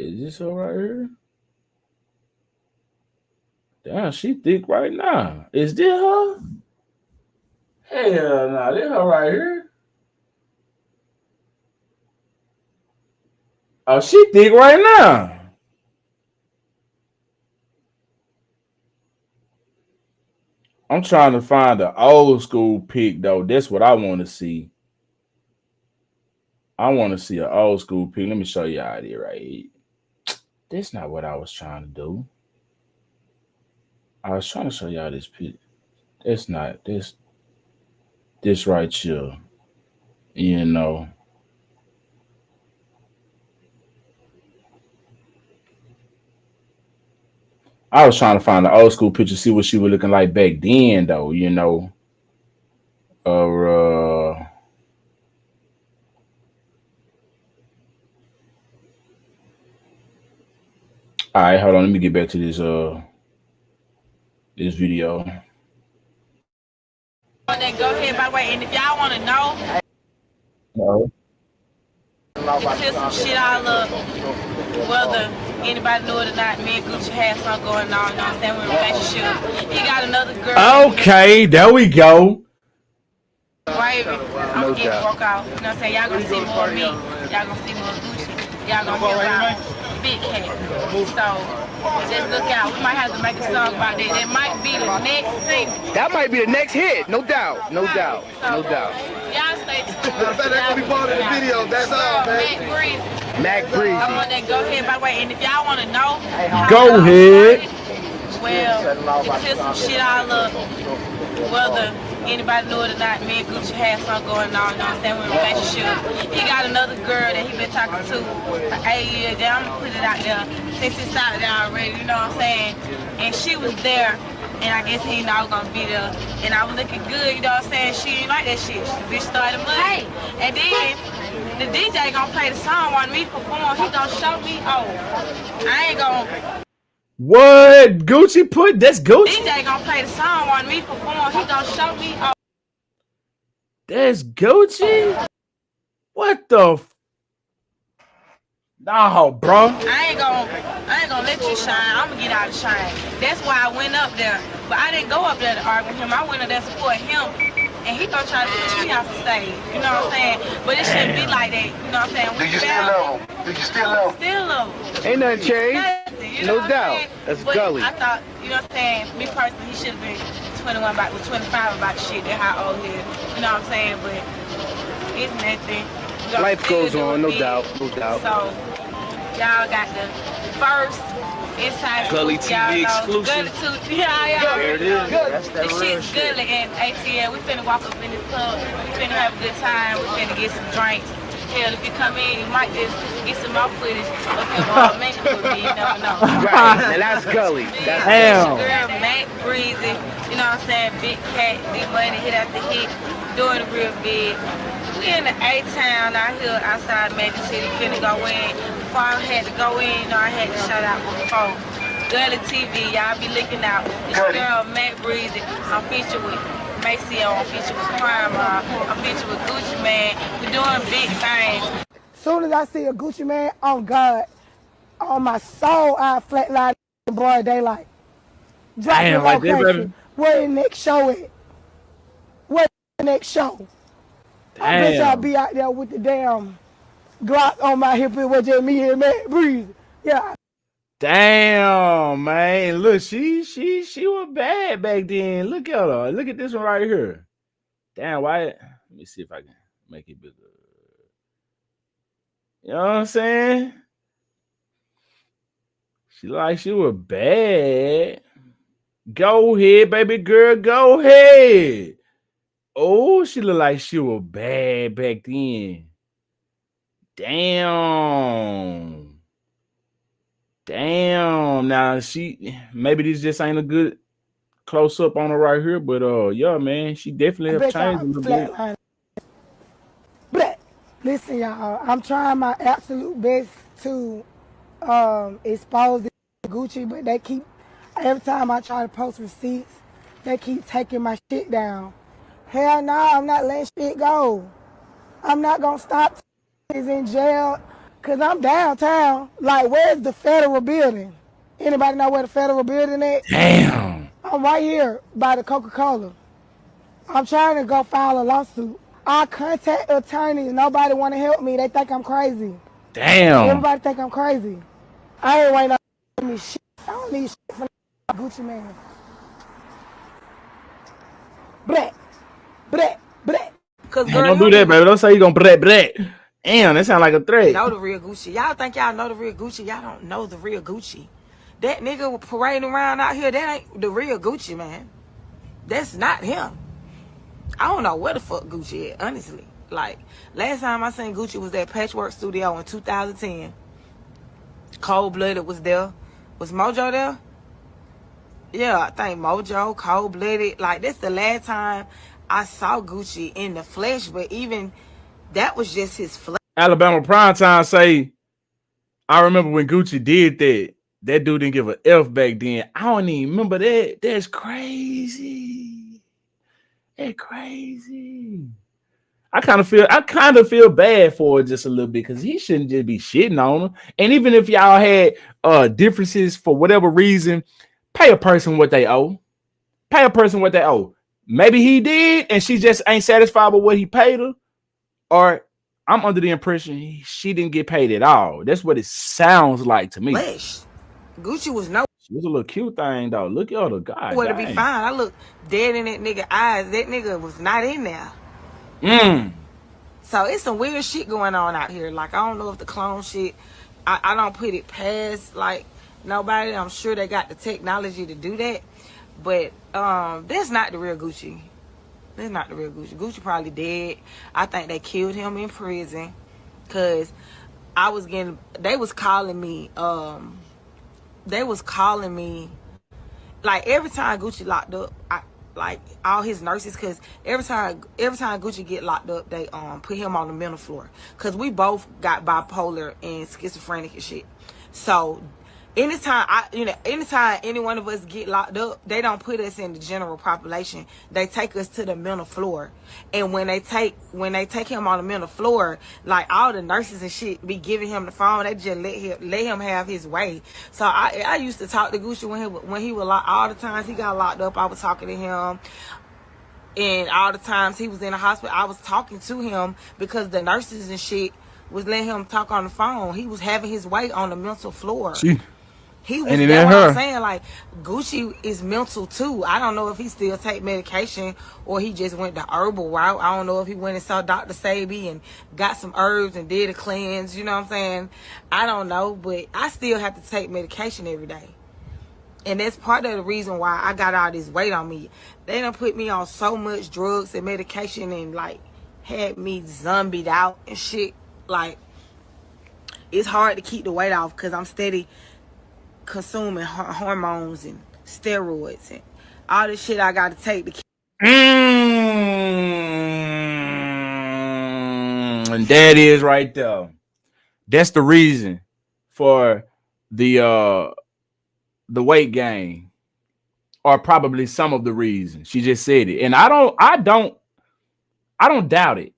Is this her right here? Damn, she thick right now. Is this her? Hell no, this her right here. Oh, she thick right now. I'm trying to find the old school pic, though. That's what I want to see. I want to see an old school pic. Let me show you out here right here. That's not what I was trying to do. I was trying to show y'all this pic. That's not this right here. You know. I was trying to find the old school picture, see what she was looking like back then, though, you know. All right, hold on. Let me get back to this this video. Go ahead, by the way, and if y'all want to know, No. to clear some shit all up, whether anybody knew it or not, me and Gucci had something going on, you know what I'm saying? We're in a relationship. He got another girl. Okay, there we go. Baby, I'm getting broke out. You know what I'm saying? Y'all gonna see more of me. Y'all gonna see more Gucci. Y'all gonna hear about Big Cat. So just look out. We might have to make a song about that. That might be the next thing. That might be the next hit. No doubt. No doubt. No doubt. Y'all stay tuned. That's gonna be part of the video. That's all, man. Mac Breezy. I want that go ahead, by the way. And if y'all want to know, Go ahead. well, to clear some shit all up, whether anybody knew it or not, me and Gucci had something going on, you know what I'm saying? We're in a relationship. He got another girl that he been talking to for 8 years. I'm gonna put it out there since it's out there already, you know what I'm saying? And she was there, and I guess he know I was gonna be there. And I was looking good, you know what I'm saying? She didn't like that shit. The bitch started money. And then the DJ gonna play the song on me perform. He gonna show me, oh, I ain't gonna. What Gucci put? That's Gucci. DJ gonna play the song on me perform. He gonna show me. Oh. That's Gucci. What the? No, bro. I ain't gonna let you shine. I'm gonna get out of shine. That's why I went up there, but I didn't go up there to argue with him. I went up there to support him, and he gonna try to push me off the stage. You know what I'm saying? But it shouldn't be like that. You know what I'm saying? Do you still love him? Do you still love him? Still love him. Ain't nothing changed. You know No doubt. That's but gully. I thought, you know what I'm saying? Me personally, he should have been 21 about 25 about the shit. That's how old he is. You know what I'm saying? But it's nothing. Life goes on, no doubt, no doubt. So y'all got the first inside Gully scoop, y'all TV know. exclusive. Gully 2, y'all. There it is. That's that The real shit's shit. Gully and ATL. We finna walk up in the club. We finna have a good time. We finna get some drinks. Hell, if you come in, you might just get some more footage of him making with me. You never know. Right, and that's gully. That's Damn. Girl, Mac Breezy. You know what I'm saying? Big Cat, big money, hit after hit. Doing it real big. We in the A-Town out here outside Magic City. Finna go in. Before I had to go in, you know, I had to shout out before. Gully TV, y'all be looking out. This girl, Mac Breezy, I'm featured with Maceo, I'm featured with Crime Mob, I'm featured with Gucci Man. We're doing big things. Soon as I see a Gucci Man, on God, on my soul, I flatline in broad daylight. Drop Damn, the like that, location. baby. Where the next show at? Where the next show? I bet y'all Damn. be out there with the damn Glock on my hip with just me and Matt Breezy. Yeah. Damn, man. Look, she was bad back then. Look at her. Look at this one right here. Damn, why? Let me see if I can make it bigger. You know what I'm saying? She like she was bad. Go ahead, baby girl. Go ahead. Oh, she looked like she was bad back then. Damn. Damn. Now maybe this just ain't a good close up on her right here, but yeah, man, she definitely have changed a little bit. But listen, y'all, I'm trying my absolute best to expose the Gucci, but they keep every time I try to post receipts, they keep taking my shit down. Hell no, I'm not letting shit go. I'm not gonna stop is in jail because I'm downtown. Like, where's the federal building? Anybody know where the federal building is? Damn. I'm right here by the Coca-Cola. I'm trying to go file a lawsuit. I contact attorneys. Nobody want to help me. They think I'm crazy. Damn. Everybody think I'm crazy. I ain't waiting on me shit. I don't need shit from Gucci man. Black. Hey, don't do that, baby. Don't say you gonna brat. Damn, that sound like a threat. Know the real Gucci. Y'all think y'all know the real Gucci. Y'all don't know the real Gucci. That nigga parading around out here, that ain't the real Gucci, man. That's not him. I don't know where the fuck Gucci is, honestly. Like, last time I seen Gucci was at Patchwork Studio in 2010. Cold Blooded was there. Was Mojo there? Yeah, I think Mojo, Cold Blooded. Like, that's the last time I saw Gucci in the flesh, but even that was just his flesh. Alabama Primetime say, I remember when Gucci did that. That dude didn't give a F back then. I don't even remember that. That's crazy. That's crazy. I kind of feel bad for her just a little bit because he shouldn't just be shitting on her. And even if y'all had differences for whatever reason, pay a person what they owe. Pay a person what they owe. Maybe he did, and she just ain't satisfied with what he paid her. Or I'm under the impression she didn't get paid at all. That's what it sounds like to me. Flesh. Gucci was no. She was a little cute thing though. Look at her, God. Would it be fine? I look dead in that nigga eyes. That nigga was not in there. So it's some weird shit going on out here. Like, I don't know if the clone shit, I don't put it past like nobody. I'm sure they got the technology to do that. But that's not the real Gucci. That's not the real Gucci. Gucci probably dead. I think they killed him in prison. Cause they was calling me like every time Gucci locked up, like all his nurses, cause every time Gucci get locked up, they put him on the mental floor, cause we both got bipolar and schizophrenic and shit. So anytime any one of us get locked up, they don't put us in the general population. They take us to the mental floor, and when they take him on the mental floor, like all the nurses and shit be giving him the phone. They just let him have his way. So I used to talk to Gucci when he was locked. All the times he got locked up, I was talking to him. And all the times he was in the hospital, I was talking to him because the nurses and shit was letting him talk on the phone. He was having his way on the mental floor. He was, that's what I'm saying, like, Gucci is mental too. I don't know if he still take medication or he just went the herbal route. I don't know if he went and saw Dr. Sabi and got some herbs and did a cleanse, you know what I'm saying? I don't know, but I still have to take medication every day. And that's part of the reason why I got all this weight on me. They done put me on so much drugs and medication and, like, had me zombied out and shit. Like, it's hard to keep the weight off because I'm steady consuming hormones and steroids and all this shit I got to take to keep. And that is right there. That's the reason for the weight gain, or probably some of the reasons. She just said it, and I don't doubt it,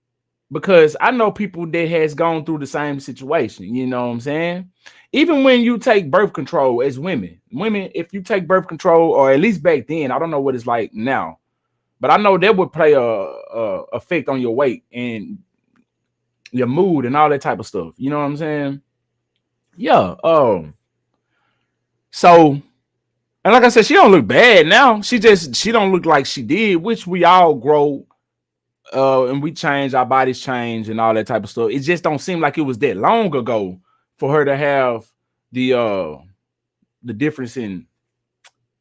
because I know people that has gone through the same situation. You know what I'm saying? Even when you take birth control as women, if you take birth control, or at least back then, I don't know what it's like now, but I know that would play a effect on your weight and your mood and all that type of stuff. You know what I'm saying? Yeah. So, and like I said, she don't look bad now. She don't look like she did, which we all grow and we change, our bodies change and all that type of stuff. It just don't seem like it was that long ago for her to have the difference in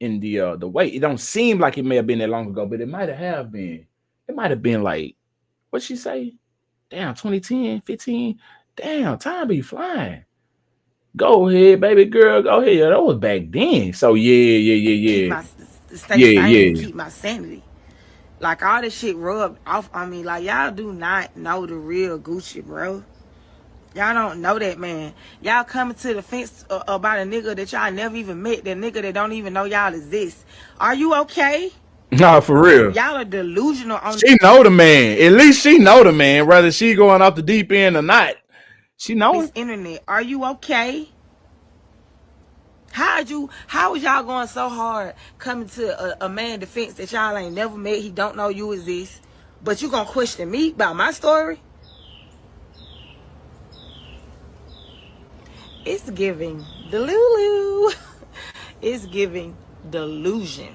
the weight. It don't seem like it may have been that long ago, but it might have been. It might have been like, what'd she say? Damn, 2010, 15. Damn, time be flying. Go ahead, baby girl. Go ahead. Yeah, that was back then. So yeah. Stay sane, keep my sanity. Like all this shit rubbed off on me. Like y'all do not know the real Gucci, bro. Y'all don't know that man. Y'all coming to the fence about a nigga that y'all never even met. That nigga that don't even know y'all exist. Are you okay? Nah, for real. Y'all are delusional on. She know the man. At least she know the man, whether she going off the deep end or not. She know this internet. Are you okay? How is y'all going so hard coming to a man defense that y'all ain't never met? He don't know you exist, but you gonna question me about my story? It's giving delulu. It's giving delusion.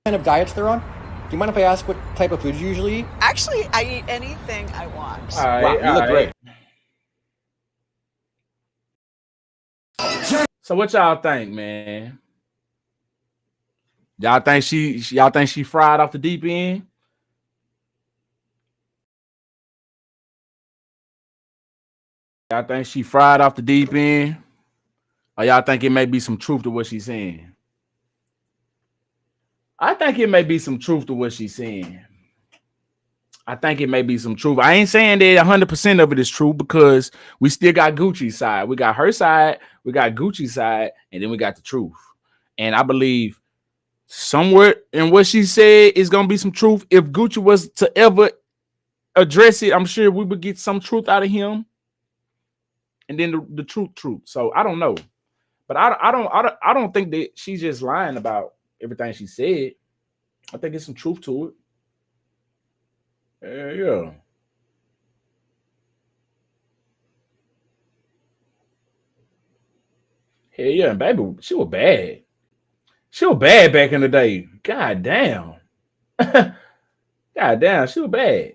What kind of diets they're on? Do you mind if I ask what type of food you usually eat? Actually, I eat anything I want. All right, wow, you look great. So what y'all think, man? Y'all think she fried off the deep end? Y'all think she fried off the deep end? Or y'all think it may be some truth to what she's saying? I think it may be some truth to what she's saying. I think it may be some truth. I ain't saying that 100% of it is true because we still got Gucci's side. We got her side, we got Gucci's side, and then we got the truth. And I believe somewhere in what she said is going to be some truth. If Gucci was to ever address it, I'm sure we would get some truth out of him. And then the truth. So I don't know. But I don't think that she's just lying about everything she said. I think there's some truth to it. Yeah. Hell yeah, baby. She was bad. She was bad back in the day. God damn. God damn, she was bad.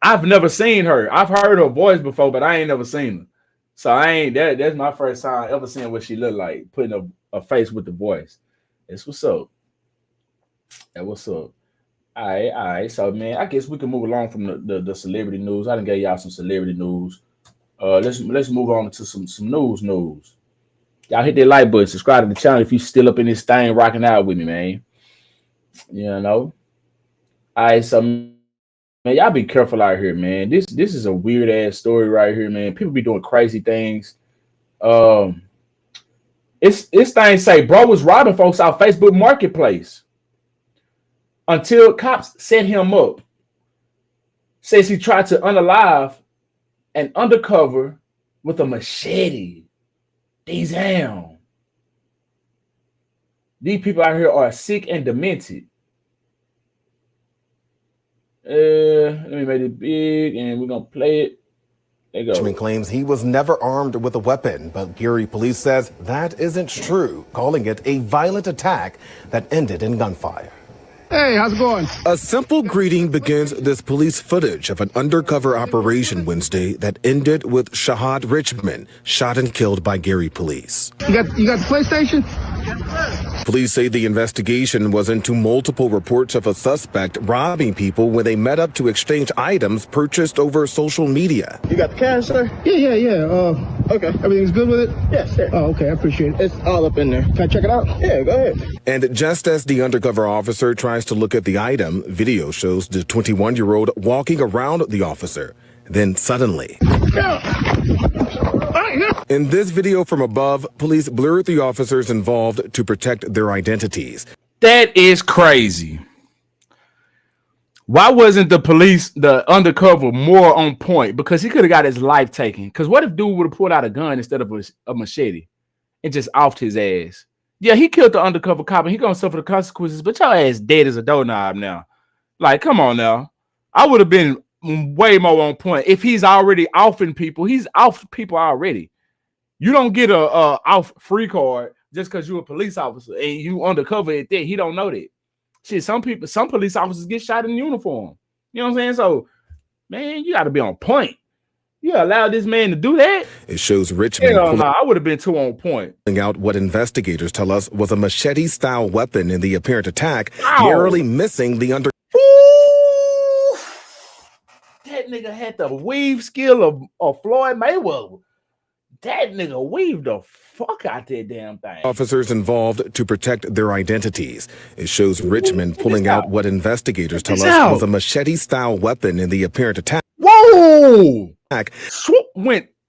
I've never seen her. I've heard her voice before, but I ain't never seen her. So that's my first time ever seeing what she looked like, putting a face with the voice. That's what's up. That what's up. All right. So, man, I guess we can move along from the celebrity news. I done gave y'all some celebrity news. Let's move on to some news. Y'all hit that like button, subscribe to the channel if you still up in this thing rocking out with me, man. You know. All right, so man, y'all be careful out here, man. This is a weird ass story right here, man. People be doing crazy things. It's things say bro was robbing folks out Facebook Marketplace until cops set him up. Says he tried to unalive an undercover with a machete. These people out here are sick and demented. Let me make it big and we're gonna play it. There you go. Richmond claims he was never armed with a weapon, but Gary police says that isn't true, calling it a violent attack that ended in gunfire. Hey, how's it going? A simple greeting begins this police footage of an undercover operation Wednesday that ended with Shht Richmond shot and killed by Gary police. You got the PlayStation? Police say the investigation was into multiple reports of a suspect robbing people when they met up to exchange items purchased over social media. You got the cash, sir? Yeah. Okay. Everything's good with it? Yes, sir. Oh, okay. I appreciate it. It's all up in there. Can I check it out? Yeah, go ahead. And just as the undercover officer tries to look at the item, video shows the 21-year-old walking around the officer. Then suddenly, in this video from above, police blurred the officers involved to protect their identities. That is crazy. Why wasn't the undercover more on point? Because he could have got his life taken. Because what if dude would have pulled out a gun instead of a machete and just offed his ass? Yeah, he killed the undercover cop and he gonna suffer the consequences, but your ass dead as a doorknob now. Like, come on now. I would have been way more on point. If he's already offing people, he's off people already. You don't get a off free card just because you're a police officer and you undercover at that. He don't know that. Shit, some police officers get shot in uniform. You know what I'm saying? So, man, you got to be on point. You allowed this man to do that? It shows Richmond pulling I would have been too on point. out what investigators tell us was a machete-style weapon in the apparent attack, narrowly missing the under. Ooh, that nigga had the weave skill of Floyd Mayweather. That nigga weaved the fuck out that damn thing. Officers involved to protect their identities. It shows Richmond pulling out what investigators tell us was a machete-style weapon in the apparent attack. Whoa!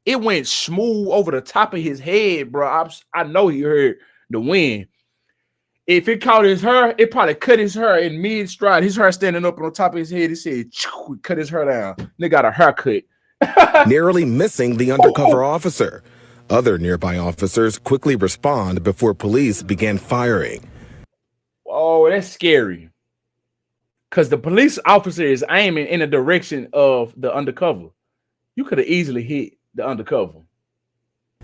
It went smooth over the top of his head, bro. I know he heard the wind. If it caught his hair, it probably cut his hair in mid-stride. His hair standing up on top of his head. He said, cut his hair down. Nigga got a haircut. Narrowly missing the undercover officer. Other nearby officers quickly respond before police began firing. Oh, that's scary. Because the police officer is aiming in the direction of the undercover. You could have easily hit the undercover.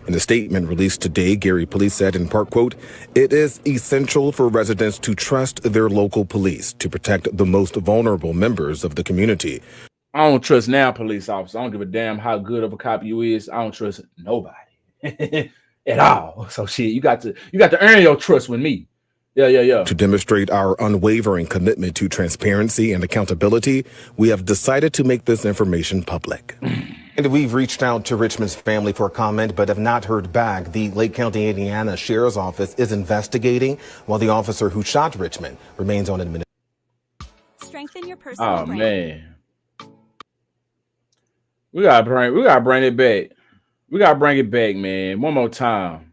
In a statement released today, Gary Police said in part, quote, "It is essential for residents to trust their local police to protect the most vulnerable members of the community." I don't trust now police officers. I don't give a damn how good of a cop you is. I don't trust nobody at all. So shit, you got to earn your trust with me. Yeah. To demonstrate our unwavering commitment to transparency and accountability, we have decided to make this information public. And we've reached out to Richmond's family for comment, but have not heard back. The Lake County, Indiana Sheriff's Office is investigating, while the officer who shot Richmond remains on administration. Strengthen your personal brand. Man. We gotta bring it back. We gotta bring it back, man. One more time.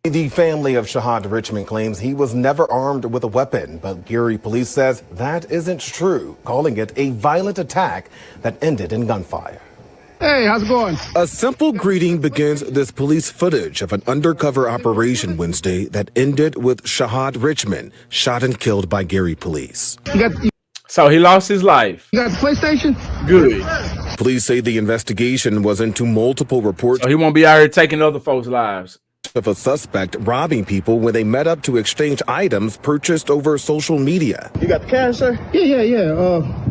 The family of Shht Richmond claims he was never armed with a weapon, but Gary Police says that isn't true, calling it a violent attack that ended in gunfire. Hey, how's it going? A simple greeting begins this police footage of an undercover operation Wednesday that ended with Shht Richmond shot and killed by Gary Police. So he lost his life. You got the PlayStation? Good. Police say the investigation was into multiple reports. So he won't be out here taking other folks' lives. Of a suspect robbing people when they met up to exchange items purchased over social media. You got the cash, sir? Yeah.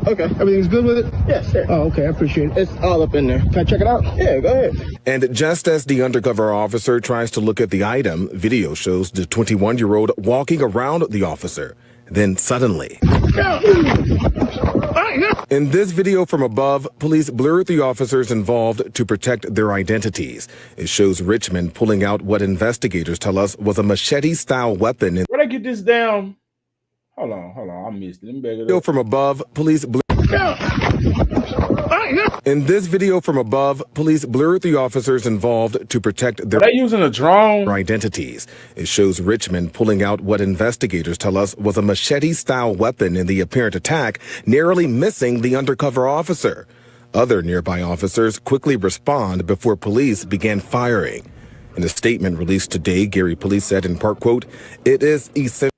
Okay. Everything's good with it? Yes, sir. Oh, okay. I appreciate it. It's all up in there. Can I check it out? Yeah, go ahead. And just as the undercover officer tries to look at the item, video shows the 21-year-old walking around the officer. Then suddenly, in this video from above, police blurred the officers involved to protect their identities. It shows Richmond pulling out what investigators tell us was a machete-style weapon. Where'd I get this down? Hold on. I missed it. Video from above, police In this video from above, police blurred the officers involved to protect their using a drone identities. It shows Richmond pulling out what investigators tell us was a machete-style weapon in the apparent attack, narrowly missing the undercover officer. Other nearby officers quickly respond before police began firing. In a statement released today, Gary Police said in part, quote, "It is essential."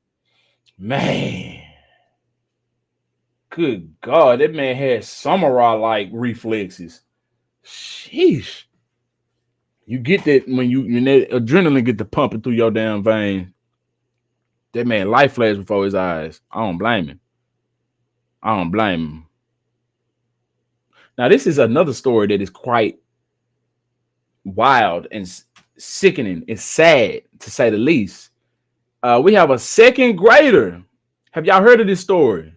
Man. Good God, that man had samurai-like reflexes. Sheesh. You get that when that adrenaline get to pumping through your damn veins. That man life flashed before his eyes. I don't blame him. Now, this is another story that is quite wild and sickening. It's sad, to say the least. We have a second grader. Have y'all heard of this story?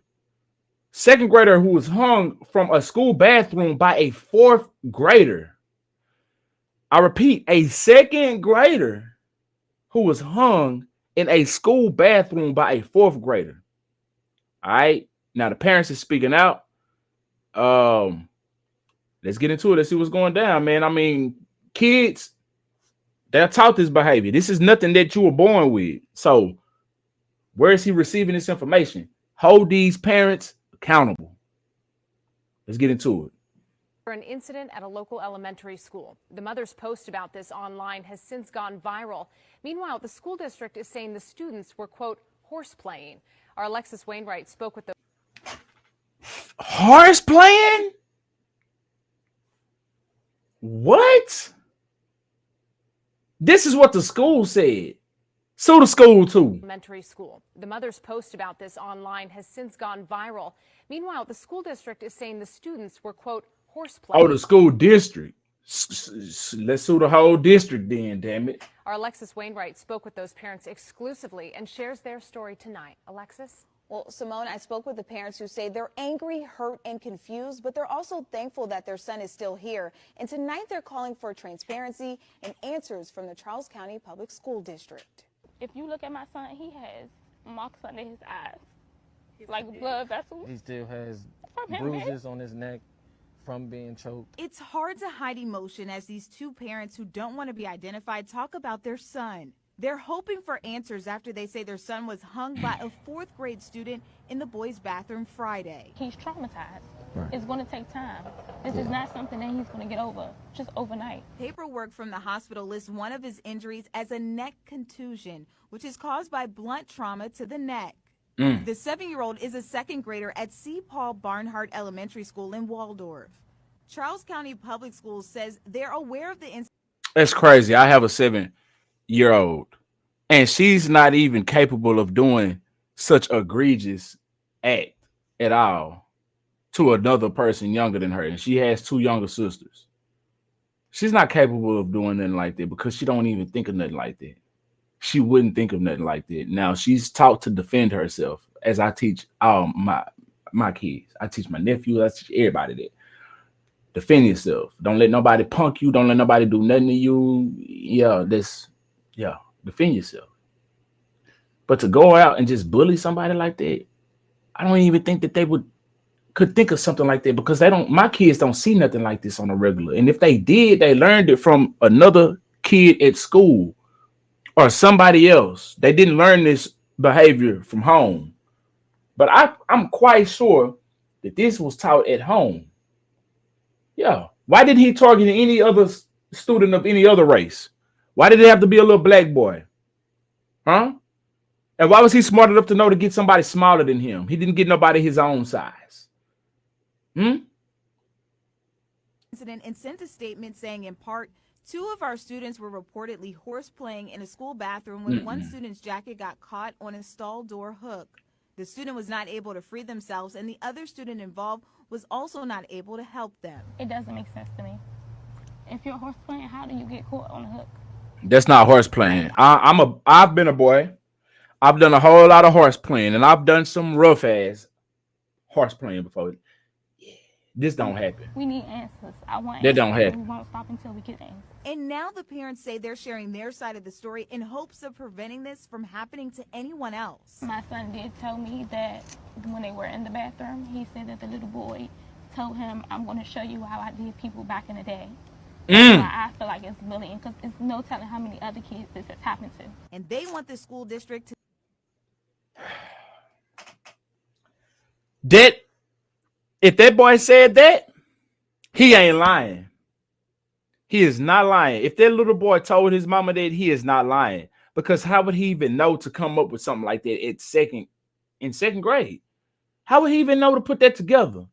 Second grader who was hung from a school bathroom by a fourth grader. I repeat, a second grader who was hung in a school bathroom by a fourth grader. All right. Now the parents is speaking out. Let's get into it. Let's see what's going down, man. I mean, kids, they're taught this behavior. This is nothing that you were born with. So where is he receiving this information? Hold these parents accountable. Let's get into it. For an incident at a local elementary school. The mother's post about this online has since gone viral. Meanwhile, the school district is saying the students were, quote, horse playing. Our Alexis Wainwright spoke with the horse playing? What? This is what the school said. Sue the school too. Elementary school. The mother's post about this online has since gone viral. Meanwhile, the school district is saying the students were, quote, horseplaying. Oh, the school district. Let's sue the whole district then, damn it. Our Alexis Wainwright spoke with those parents exclusively and shares their story tonight. Alexis? Well, Simone, I spoke with the parents who say they're angry, hurt, and confused, but they're also thankful that their son is still here. And tonight they're calling for transparency and answers from the Charles County Public School District. If you look at my son, he has marks under his eyes, like blood vessels. He still has From him, bruises on his neck from being choked. It's hard to hide emotion as these two parents who don't want to be identified talk about their son. They're hoping for answers after they say their son was hung by a 4th grade student in the boys' bathroom Friday. He's traumatized. It's going to take time. This is not something that he's going to get over just overnight. Paperwork from the hospital lists one of his injuries as a neck contusion, which is caused by blunt trauma to the neck. The 7-year-old is a 2nd grader at C. Paul Barnhart Elementary School in Waldorf. Charles County Public Schools says they're aware of the incident. That's crazy. I have a 7-year-old, and she's not even capable of doing such egregious act at all to another person younger than her, and she has 2 younger sisters. She's not capable of doing nothing like that because she don't even think of nothing like that. She wouldn't think of nothing like that. Now she's taught to defend herself, as I teach all my kids. I teach my nephews. I teach everybody that. Defend yourself. Don't let nobody punk you. Don't let nobody do nothing to you. Defend yourself. But to go out and just bully somebody like that, I don't even think that they could think of something like that, because my kids don't see nothing like this on a regular. And if they did, they learned it from another kid at school or somebody else. They didn't learn this behavior from home. But I'm quite sure that this was taught at home. Yeah. Why did he target any other student of any other race? Why did it have to be a little black boy? Huh? And why was he smart enough to know to get somebody smaller than him? He didn't get nobody his own size. Incident and sent a statement saying, in part, 2 of our students were reportedly horseplaying in a school bathroom when one student's jacket got caught on a stall door hook. The student was not able to free themselves, and the other student involved was also not able to help them. It doesn't make sense to me. If you're horse playing, how do you get caught on a hook? That's not horse playing. I've been a boy. I've done a whole lot of horse playing, and I've done some rough ass horse playing before. This don't happen. We need answers. I want that answers. Don't happen. We won't stop until we get answers. And now the parents say they're sharing their side of the story in hopes of preventing this from happening to anyone else. My son did tell me that when they were in the bathroom, he said that the little boy told him, "I'm going to show you how I did people back in the day." That's why I feel like it's bullying, because it's no telling how many other kids this has happened to. And they want the school district to... If that boy said that, he ain't lying. He is not lying. If that little boy told his mama that, he is not lying. Because how would he even know to come up with something like that in second grade? How would he even know to put that together?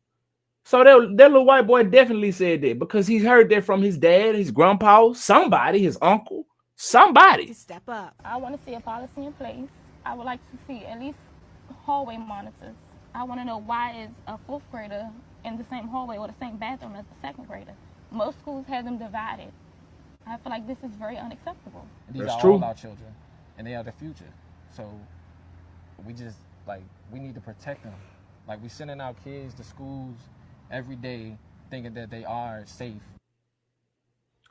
So that little white boy definitely said that, because he heard that from his dad, his grandpa, somebody, his uncle, somebody. Step up. I want to see a policy in place. I would like to see at least hallway monitors. I want to know, why is a 4th grader in the same hallway or the same bathroom as the 2nd grader? Most schools have them divided. I feel like this is very unacceptable. These are all our children, and they are the future. So we need to protect them. Like, we sending our kids to schools every day thinking that they are safe.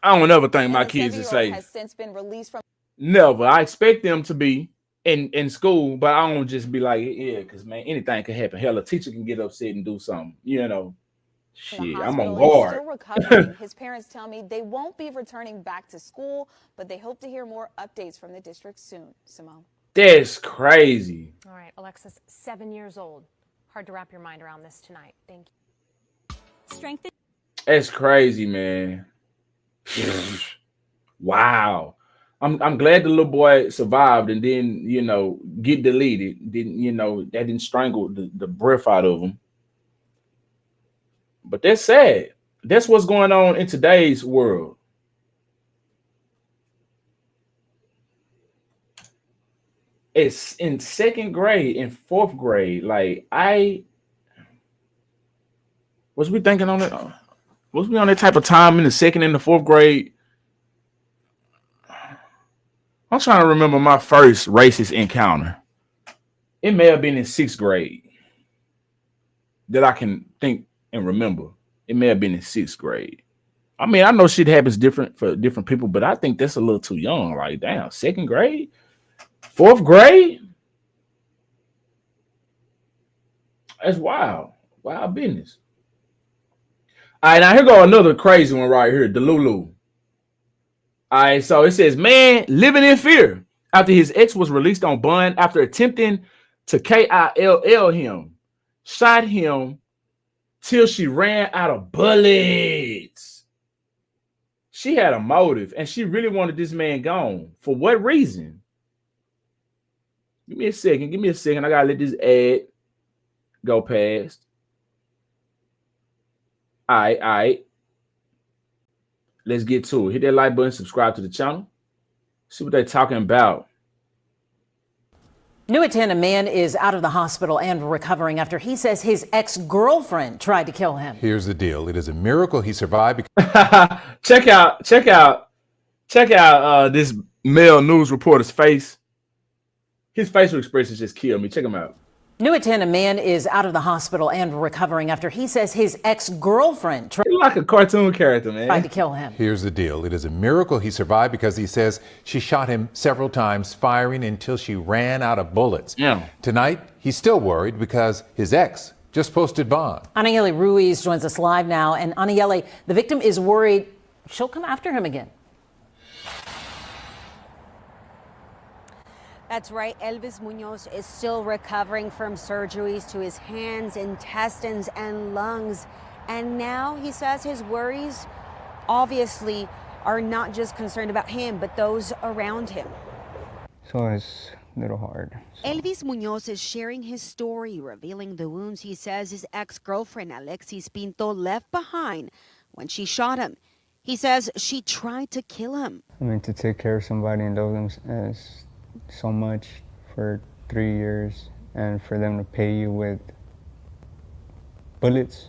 I don't ever think my kids are safe. Has since been released from... Never. I expect them to be in school, but I don't just be like, yeah, because, man, anything can happen. Hell, a teacher can get upset and do something, Shit, I'm on guard. Still recovering. His parents tell me they won't be returning back to school, but they hope to hear more updates from the district soon. Simone. That's crazy. All right, Alexis, 7 years old. Hard to wrap your mind around this tonight. Thank you. Strengthen. That's crazy, man. Wow. I'm glad the little boy survived and then, get deleted. That didn't strangle the breath out of him. But that's sad. That's what's going on in today's world. It's in second grade, in fourth grade. Like I was we thinking on it. Was we on that type of time in the second and the fourth grade? I'm trying to remember my first racist encounter. It may have been in sixth grade that I can think and remember. It may have been in sixth grade. I mean, I know shit happens different for different people, but I think that's a little too young. Like, damn, second grade, fourth grade. That's wild. Wild business. All right, now here go another crazy one right here. Delulu. All right, so it says, man living in fear after his ex was released on bond after attempting to kill him, shot him till she ran out of bullets. She had a motive and she really wanted this man gone. For what reason? Give me a second. I gotta let this ad go past. All right. Let's get to it. Hit that like button, subscribe to the channel. See what they're talking about. New Atlanta man is out of the hospital and recovering after he says his ex-girlfriend tried to kill him. Here's the deal. It is a miracle he survived. Check out this male news reporter's face. His facial expressions just kill me. Check him out. New Atlanta man is out of the hospital and recovering after he says his ex-girlfriend tried like a cartoon character, man. To kill him. Here's the deal. It is a miracle he survived because he says she shot him several times, firing until she ran out of bullets. Yeah. Tonight, he's still worried because his ex just posted bond. Aniele Ruiz joins us live now. And Aniele, the victim is worried she'll come after him again. That's right. Elvis Munoz is still recovering from surgeries to his hands, intestines, and lungs. And now he says his worries obviously are not just concerned about him, but those around him. So it's a little hard. Elvis Munoz is sharing his story, revealing the wounds he says his ex-girlfriend Alexis Pinto left behind when she shot him. He says she tried to kill him. I mean, to take care of somebody and love them as so much for 3 years, and for them to pay you with bullets,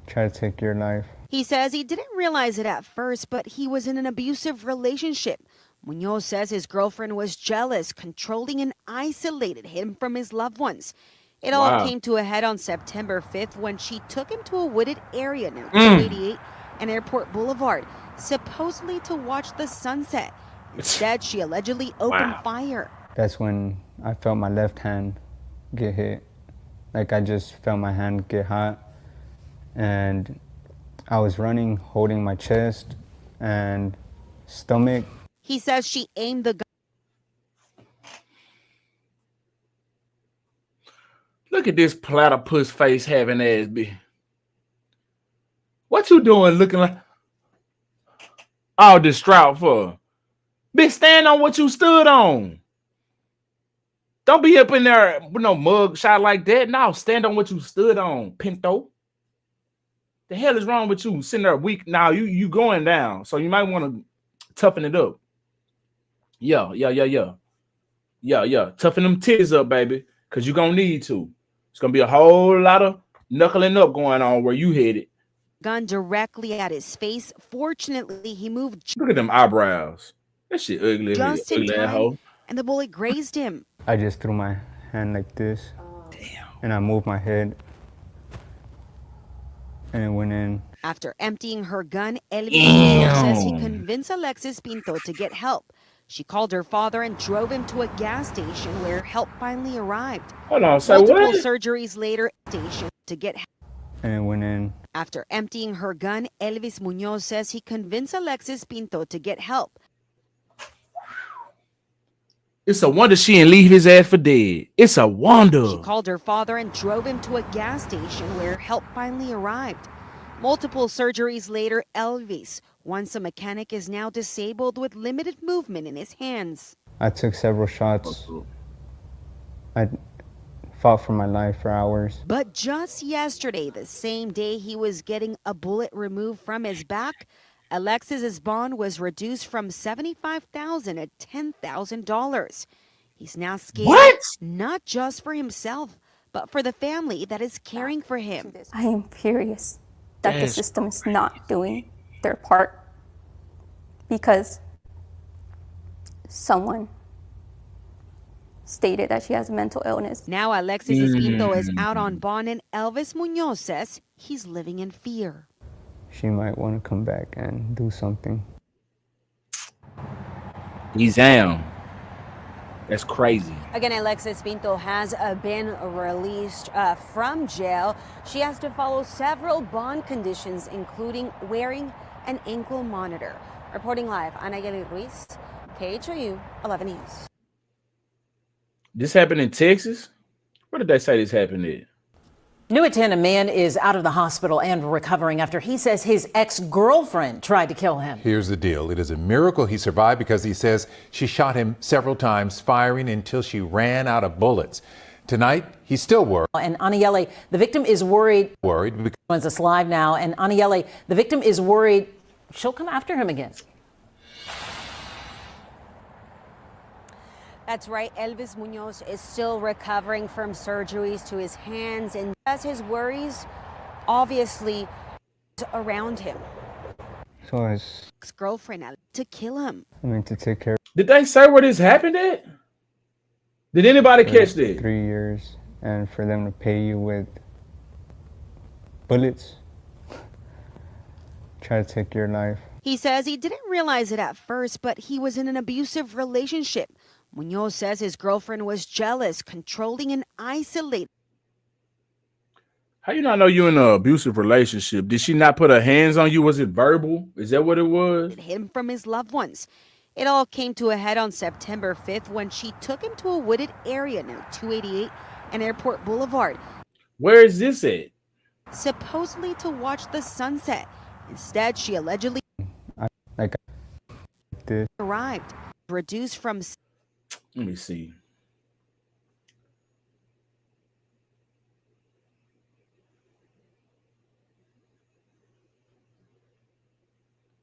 try to take your life. He says he didn't realize it at first, but he was in an abusive relationship. Munoz says his girlfriend was jealous, controlling and isolated him from his loved ones. It all came to a head on September 5th when she took him to a wooded area near 288 and Airport Boulevard, supposedly to watch the sunset. Instead, she allegedly opened fire. That's when I felt my left hand get hit. Like I just felt my hand get hot. And I was running, holding my chest and stomach. He says she aimed the gun. Look at this platypus face having ass be. What you doing looking like all distraught for? Bitch, stand on what you stood on. Don't be up in there with no mug shot like that. No, stand on what you stood on, Pinto. The hell is wrong with you? Sitting there weak. Now you going down. So you might want to toughen it up. Yeah. Toughen them titties up, baby. Because you're going to need to. It's going to be a whole lot of knuckling up going on where you headed. Gun directly at his face. Fortunately, he moved. Look at them eyebrows. That shit ugly. Just in time, and the bullet grazed him. I just threw my hand like this. Damn. And I moved my head. And it went in. After emptying her gun, Elvis says he convinced Alexis Pinto to get help. She called her father and drove him to a gas station where help finally arrived. Hold on, say Multiple what? surgeries later, station to get help. And it went in. After emptying her gun, Elvis Munoz says he convinced Alexis Pinto to get help. It's a wonder she didn't leave his ass for dead. It's a wonder. She called her father and drove him to a gas station where help finally arrived. Multiple surgeries later, Elvis, once a mechanic, is now disabled with limited movement in his hands. I took several shots. I fought for my life for hours. But just yesterday, the same day he was getting a bullet removed from his back, Alexis's bond was reduced from $75,000 to $10,000. He's now scared, not just for himself, but for the family that is caring for him. I am furious that the system is not doing their part because someone stated that she has a mental illness. Now Alexis Espinto is out on bond, and Elvis Munoz says he's living in fear. She might want to come back and do something. He's down. That's crazy. Again, Alexis Pinto has been released from jail. She has to follow several bond conditions, including wearing an ankle monitor. Reporting live, Anayeli Ruiz, KHOU 11 News. This happened in Texas? Where did they say this happened at? New at 10, a man is out of the hospital and recovering after he says his ex-girlfriend tried to kill him. Here's the deal. It is a miracle he survived because he says she shot him several times, firing until she ran out of bullets. Tonight, he's still worried. And Aniele, the victim is worried. Because joins us live now. And Aniele, the victim is worried she'll come after him again. That's right. Elvis Munoz is still recovering from surgeries to his hands, and as his worries obviously around him. So his ex-girlfriend to kill him. I mean, to take care. Did they say where this happened at? Did anybody catch that? 3 years, and for them to pay you with bullets, try to take your life. He says he didn't realize it at first, but he was in an abusive relationship. Munoz says his girlfriend was jealous, controlling, and isolated. How you not know you in an abusive relationship? Did she not put her hands on you? Was it verbal? Is that what it was? Him from his loved ones. It all came to a head on September 5th when she took him to a wooded area near 288 and Airport Boulevard. Where is this at? Supposedly to watch the sunset. Instead, she allegedly arrived, reduced from... Let me see.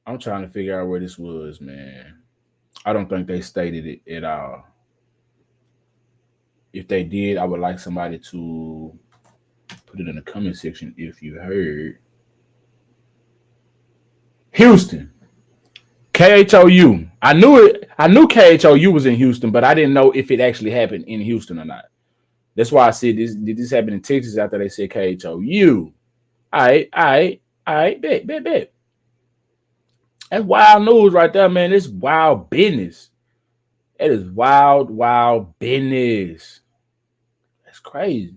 I'm trying to figure out where this was, man. I don't think they stated it at all. If they did, I would like somebody to put it in the comment section if you heard. Houston. KHOU. I knew KHOU was in Houston, but I didn't know if it actually happened in Houston or not. That's why I said this. Did this happen in Texas after they said KHOU? All right, bet. That's wild news right there, man. It's wild business. It is wild business. That's crazy.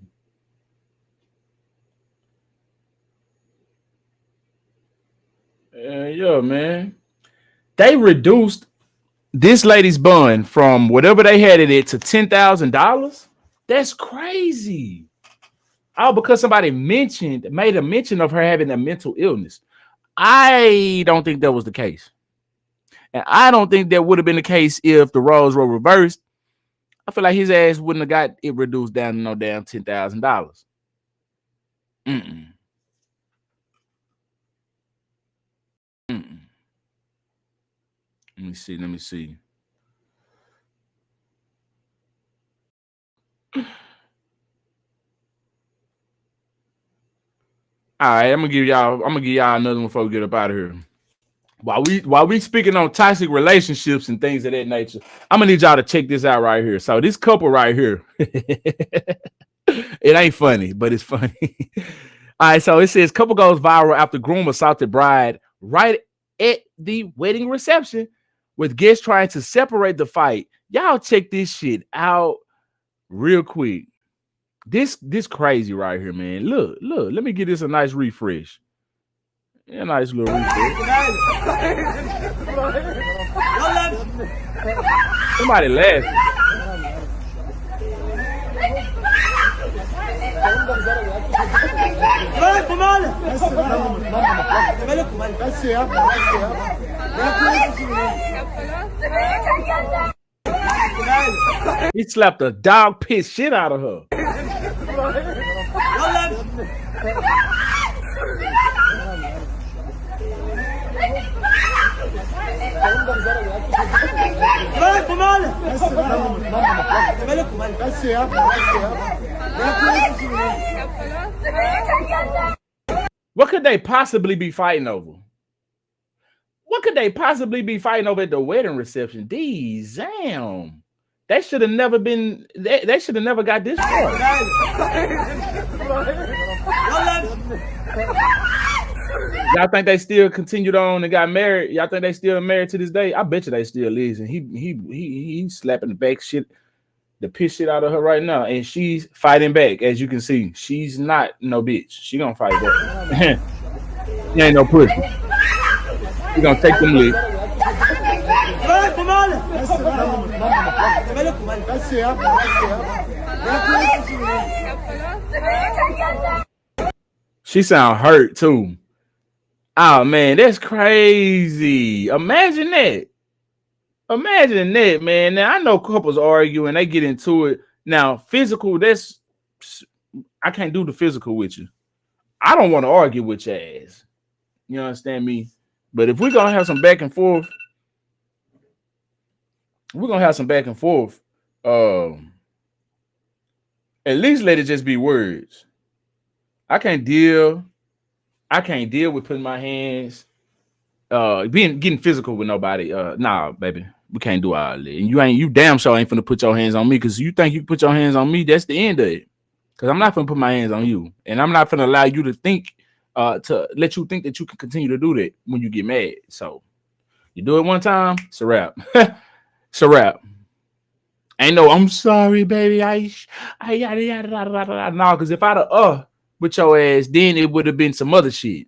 Yeah, man. They reduced this lady's bond from whatever they had it at to $10,000. That's crazy. Oh, because somebody made a mention of her having a mental illness. I don't think that was the case. And I don't think that would have been the case if the roles were reversed. I feel like his ass wouldn't have got it reduced down to no damn $10,000. Let me see. All right, I'm gonna give y'all another one before we get up out of here. While we speaking on toxic relationships and things of that nature, I'm gonna need y'all to check this out right here. So this couple right here, it ain't funny, but it's funny. All right, so it says couple goes viral after groom assaulted bride right at the wedding reception, with guests trying to separate the fight. Y'all check this shit out real quick. This crazy right here, man. Look. Let me give this a nice refresh. Yeah, nice little refresh. Somebody laughing. He slapped the dog piss shit out of her. What could they possibly be fighting over? What could they possibly be fighting over at the wedding reception? Damn. They should have never been, they should have never got this far. Y'all think they still continued on and got married? Y'all think they still married to this day? I bet you they still is. And he's slapping the piss shit out of her right now. And she's fighting back, as you can see. She's not no bitch. She gonna fight back. She ain't no pussy. She gonna take them licks. She sound hurt too. Oh man, that's crazy. Imagine that. Imagine that, man. Now I know couples argue and they get into it. Now, physical, I can't do the physical with you. I don't want to argue with your ass. You understand me? But if we're gonna have some back and forth, at least let it just be words. I can't deal with putting my hands, getting physical with nobody. Nah, baby, we can't do all that. And you damn sure ain't finna put your hands on me, because you think you can put your hands on me, that's the end of it. Because I'm not finna put my hands on you, and I'm not finna allow you to think, to let you think that you can continue to do that when you get mad. So you do it one time, it's a wrap. It's a wrap. Ain't no, I'm sorry, baby. I yada yada yada. No, because if I'd have with your ass, then it would have been some other shit.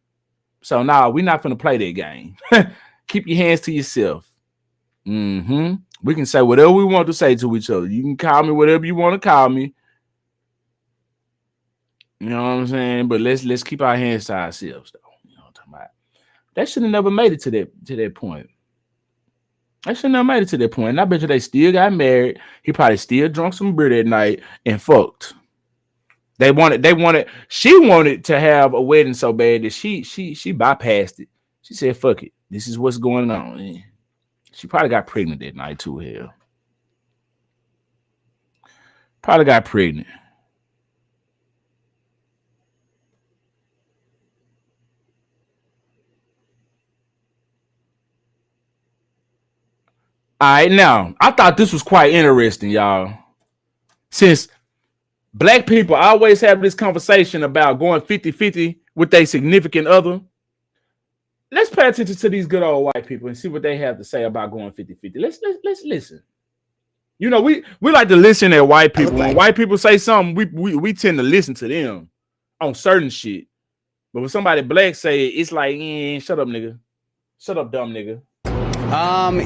So nah, we're not finna play that game. Keep your hands to yourself. We can say whatever we want to say to each other. You can call me whatever you want to call me. You know what I'm saying? But let's keep our hands to ourselves, though. You know what I'm talking about? That should have never made it to that point. I should have made it to that point. And I bet you they still got married. He probably still drunk some beer that night and fucked. She wanted to have a wedding so bad that she bypassed it. She said, fuck it. This is what's going on. And she probably got pregnant that night too, hell. Probably got pregnant. All right, now, I thought this was quite interesting, y'all. Since black people always have this conversation about going 50-50 with their significant other, let's pay attention to these good old white people and see what they have to say about going 50-50. Let's listen. You know, we like to listen at white people. When white people say something, we tend to listen to them on certain shit. But when somebody black say it, it's like, shut up, nigga. Shut up, dumb nigga.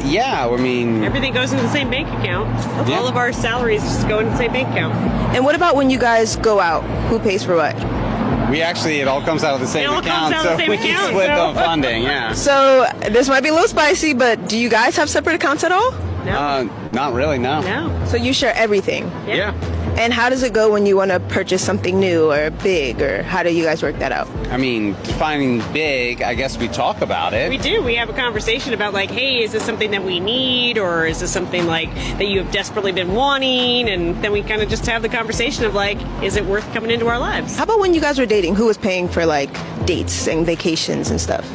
Yeah, I mean, everything goes into the same bank account. Yeah. All of our salaries just go into the same bank account. And what about when you guys go out? Who pays for what? It all comes out of the same account, so we can split the funding, yeah. So this might be a little spicy, but do you guys have separate accounts at all? No. Not really, no. No. So you share everything? Yeah. And how does it go when you want to purchase something new or big, or how do you guys work that out? I mean, defining big, I guess we talk about it. We do. We have a conversation about like, hey, is this something that we need, or is this something like that you have desperately been wanting? And then we kind of just have the conversation of like, is it worth coming into our lives? How about when you guys were dating? Who was paying for like dates and vacations and stuff?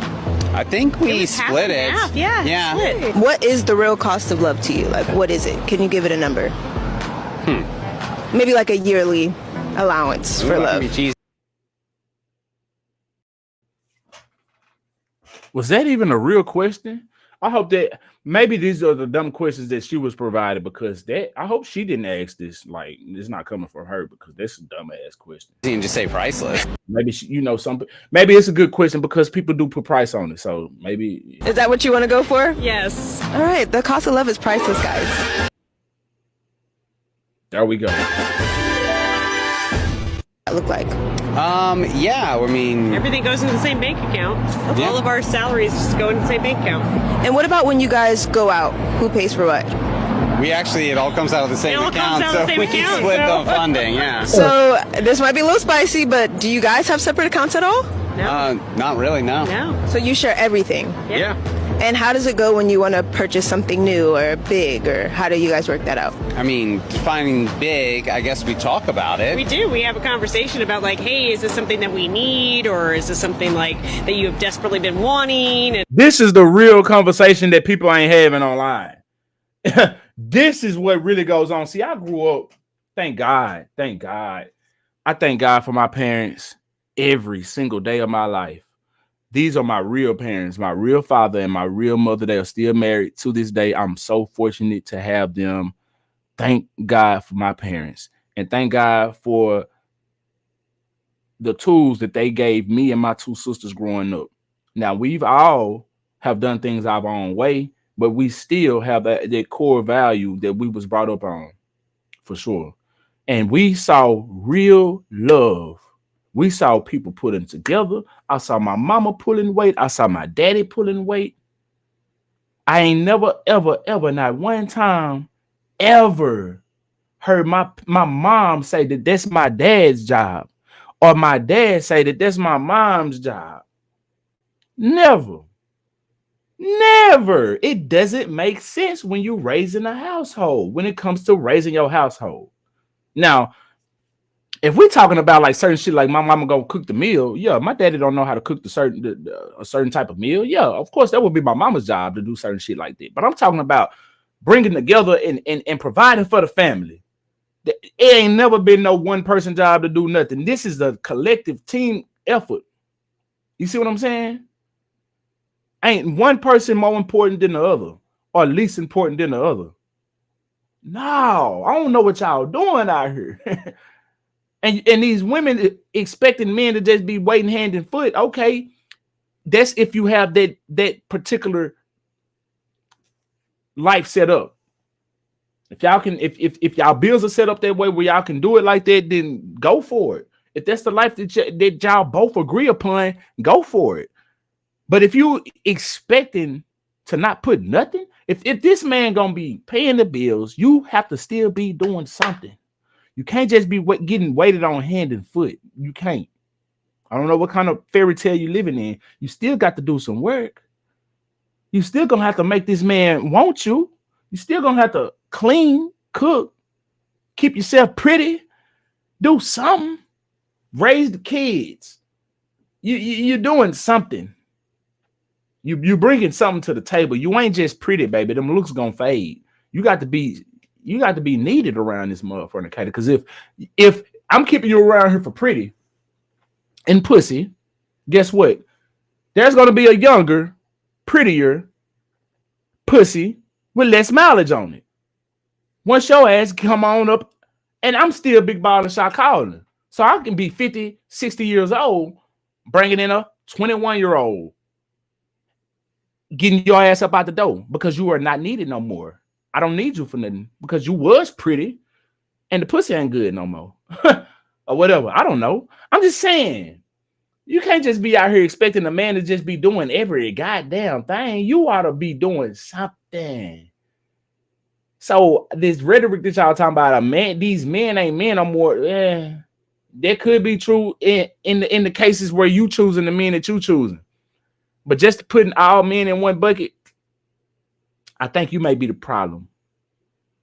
I think we split it. Yeah. Split. What is the real cost of love to you? Like, what is it? Can you give it a number? Maybe like a yearly allowance for love. Was that even a real question? I hope that maybe these are the dumb questions that she was provided, because I hope she didn't ask this. Like, it's not coming from her, because that's a dumb ass question. You can just say priceless. Maybe maybe it's a good question because people do put price on it. So maybe. Is that what you want to go for? Yes. All right. The cost of love is priceless, guys. There we go. That look like? Yeah, I mean, everything goes into the same bank account. Yeah. All of our salaries just go into the same bank account. And what about when you guys go out? Who pays for what? it all comes out of the same account, so we can split the funding, yeah. So this might be a little spicy, but do you guys have separate accounts at all? No. Not really, no. No. So you share everything? Yeah. And how does it go when you want to purchase something new or big, or how do you guys work that out? I mean, defining big, I guess we talk about it. We do. We have a conversation about like, hey, is this something that we need, or is this something like that you have desperately been wanting? And this is the real conversation that people ain't having online. This is what really goes on. See, I grew up, thank God. I thank God for my parents every single day of my life. These are my real parents, my real father and my real mother. They are still married to this day. I'm so fortunate to have them. Thank God for my parents, and thank God for the tools that they gave me and my two sisters growing up. Now, we've all have done things our own way, but we still have that core value that we was brought up on, for sure. And we saw real love. We saw people putting together. I saw my mama pulling weight. I saw my daddy pulling weight. I ain't never, ever, not one time ever heard my mom say that that's my dad's job, or my dad say that that's my mom's job. Never. It doesn't make sense when you're raising a household, when it comes to raising your household. Now, if we're talking about like certain shit, like my mama go cook the meal, yeah, my daddy don't know how to cook a certain type of meal. Yeah, of course, that would be my mama's job to do certain shit like that. But I'm talking about bringing together and providing for the family. It ain't never been no one person job to do nothing. This is a collective team effort. You see what I'm saying? Ain't one person more important than the other, or least important than the other. No, I don't know what y'all doing out here. And these women expecting men to just be waiting hand and foot. Okay, that's if you have that particular life set up. If y'all can, if y'all bills are set up that way where y'all can do it like that, then go for it. If that's the life that y'all both agree upon, go for it. But if you expecting to not put nothing, if this man gonna be paying the bills, you have to still be doing something. You can't just be getting waited on hand and foot. You can't. I don't know what kind of fairy tale you're living in. You still got to do some work. You still gonna have to make this man want you. You still gonna have to clean, cook, keep yourself pretty, do something, raise the kids. You're doing something. You bringing something to the table. You ain't just pretty, baby. Them looks gonna fade. You got to be needed around this motherfucker, because if I'm keeping you around here for pretty and pussy, guess what? There's gonna be a younger, prettier pussy with less mileage on it. Once your ass come on up, and I'm still big ball and shot calling, so I can be 50, 60 years old, bringing in a 21-year-old, getting your ass up out the door because you are not needed no more. I don't need you for nothing because you was pretty and the pussy ain't good no more. Or whatever. I don't know. I'm just saying, you can't just be out here expecting a man to just be doing every goddamn thing. You ought to be doing something. So this rhetoric that y'all talking about, these men ain't men no more. That could be true in the cases where you choosing the men that you choosing. But just putting all men in one bucket, I think you may be the problem.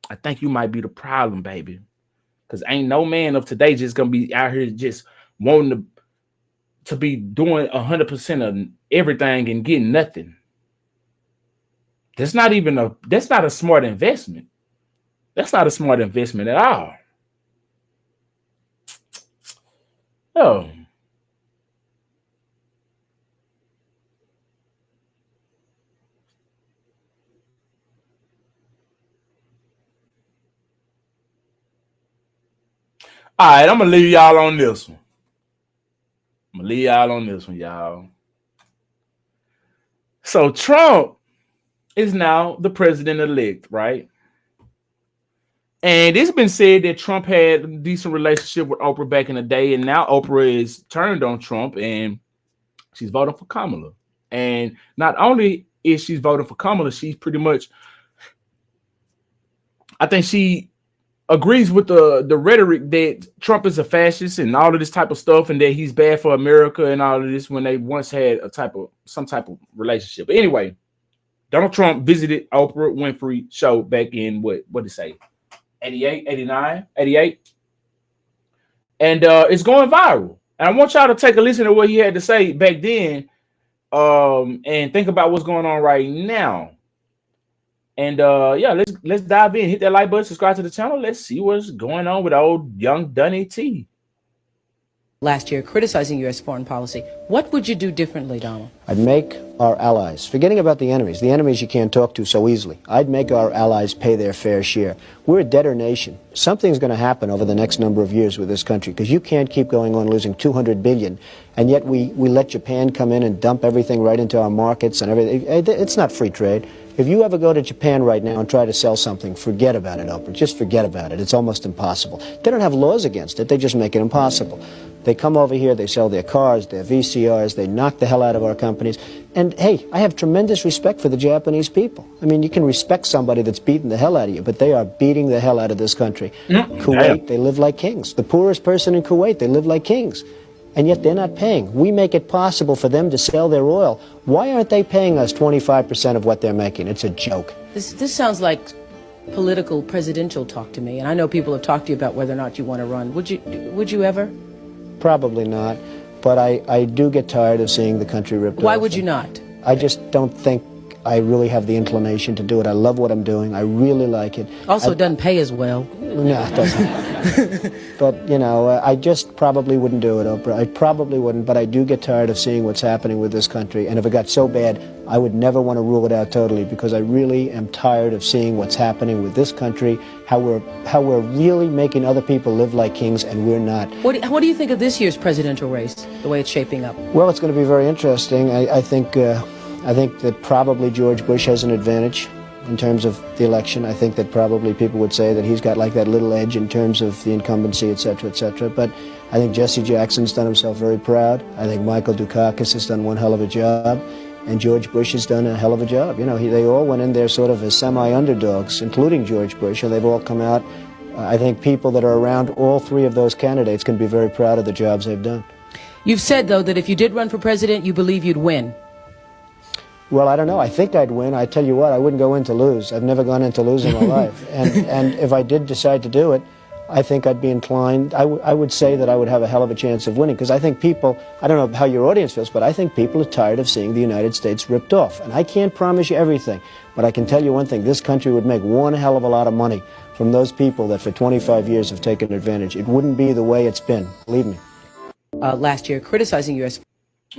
I think you might be the problem, baby. Because ain't no man of today just going to be out here just wanting to be doing 100% of everything and getting nothing. That's not a smart investment. That's not a smart investment at all. Oh. All right, I'm going to leave y'all on this one. Y'all. So Trump is now the president-elect, right? And it's been said that Trump had a decent relationship with Oprah back in the day, and now Oprah is turned on Trump, and she's voting for Kamala. And not only is she voting for Kamala, she's pretty much, I think she agrees with the rhetoric that Trump is a fascist and all of this type of stuff, and that he's bad for America and all of this, when they once had some type of relationship. But anyway, Donald Trump visited Oprah Winfrey show back in what did it say? 88, 89, 88. And it's going viral. And I want y'all to take a listen to what he had to say back then, and think about what's going on right now. And yeah, let's dive in. Hit that like button, subscribe to the channel. Let's see what's going on with old young Dunny T. Last year criticizing U.S. foreign policy. What would you do differently, Donald? I'd make our allies, forgetting about the enemies you can't talk to so easily, I'd make our allies pay their fair share. We're a debtor nation. Something's going to happen over the next number of years with this country, because you can't keep going on losing $200 billion, and yet we let Japan come in and dump everything right into our markets and everything. It's not free trade. If you ever go to Japan right now and try to sell something, forget about it, Oprah. Just forget about it. It's almost impossible. They don't have laws against it. They just make it impossible. They come over here, they sell their cars, their VCRs, they knock the hell out of our companies. And hey, I have tremendous respect for the Japanese people. I mean, you can respect somebody that's beating the hell out of you, but they are beating the hell out of this country. Kuwait, they live like kings. The poorest person in Kuwait, they live like kings. And yet they're not paying. We make it possible for them to sell their oil. Why aren't they paying us 25% of what they're making? It's a joke. This sounds like political presidential talk to me, and I know people have talked to you about whether or not you want to run. Would you ever? Probably not, but I do get tired of seeing the country ripped off. Why would you not? I just don't think I really have the inclination to do it. I love what I'm doing. I really like it. Also, it doesn't pay as well. No, it doesn't. But, you know, I just probably wouldn't do it, Oprah. I probably wouldn't, but I do get tired of seeing what's happening with this country. And if it got so bad, I would never want to rule it out totally, because I really am tired of seeing what's happening with this country, how we're really making other people live like kings, and we're not. What do you think of this year's presidential race, the way it's shaping up? Well, it's going to be very interesting. I think that probably George Bush has an advantage in terms of the election. I think that probably people would say that he's got like that little edge in terms of the incumbency, et cetera, et cetera. But I think Jesse Jackson's done himself very proud. I think Michael Dukakis has done one hell of a job. And George Bush has done a hell of a job. You know, they all went in there sort of as semi-underdogs, including George Bush, and they've all come out. I think people that are around all three of those candidates can be very proud of the jobs they've done. You've said, though, that if you did run for president, you believe you'd win. Well, I don't know. I think I'd win. I tell you what, I wouldn't go in to lose. I've never gone in to lose in my life. And if I did decide to do it, I think I'd be inclined. I would say that I would have a hell of a chance of winning, because I think people, I don't know how your audience feels, but I think people are tired of seeing the United States ripped off. And I can't promise you everything, but I can tell you one thing. This country would make one hell of a lot of money from those people that for 25 years have taken advantage. It wouldn't be the way it's been, believe me. Last year criticizing U.S.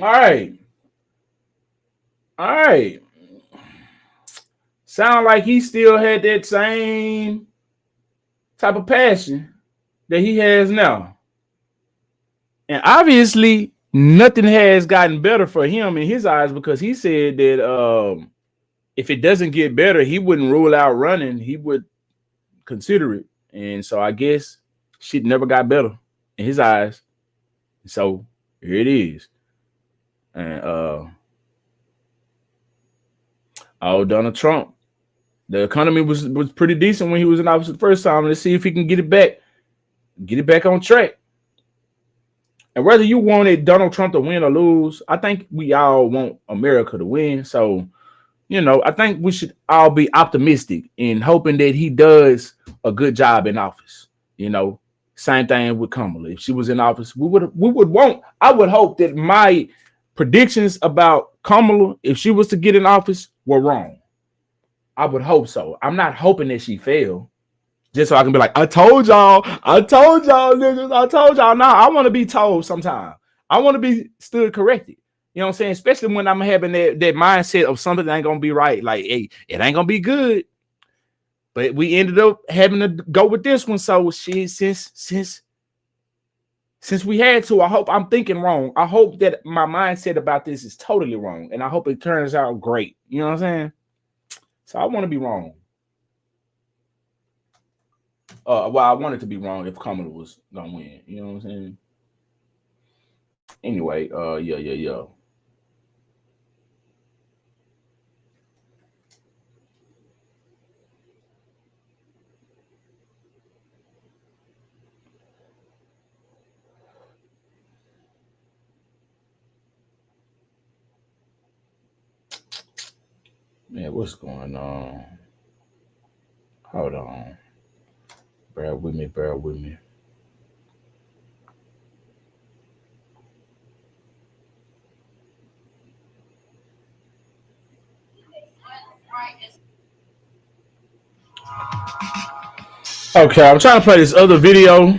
All right. Sound like he still had that same type of passion that he has now. And obviously, nothing has gotten better for him in his eyes, because he said that if it doesn't get better, he wouldn't rule out running. He would consider it. And so I guess shit never got better in his eyes. So here it is. And Donald Trump. The economy was pretty decent when he was in office the first time. Let's see if he can get it back on track. And whether you wanted Donald Trump to win or lose, I think we all want America to win. So, you know, I think we should all be optimistic in hoping that he does a good job in office. You know, same thing with Kamala. If she was in office, I would hope that my predictions about Kamala, if she was to get in office, were wrong. I would hope so. I'm not hoping that she failed, just so I can be like, I told y'all, niggas, I told y'all. Now I want to be told sometime. I want to be stood corrected. You know what I'm saying? Especially when I'm having that mindset of something that ain't gonna be right. Like, hey, it ain't gonna be good. But we ended up having to go with this one. So since we had to, I hope I'm thinking wrong. I hope that my mindset about this is totally wrong, and I hope it turns out great. You know what I'm saying? So I want to be wrong. Well, I wanted to be wrong if Kamala was gonna win. You know what I'm saying? Anyway, yeah. Man, what's going on? Hold on. Bear with me, bear with me. Okay, I'm trying to play this other video,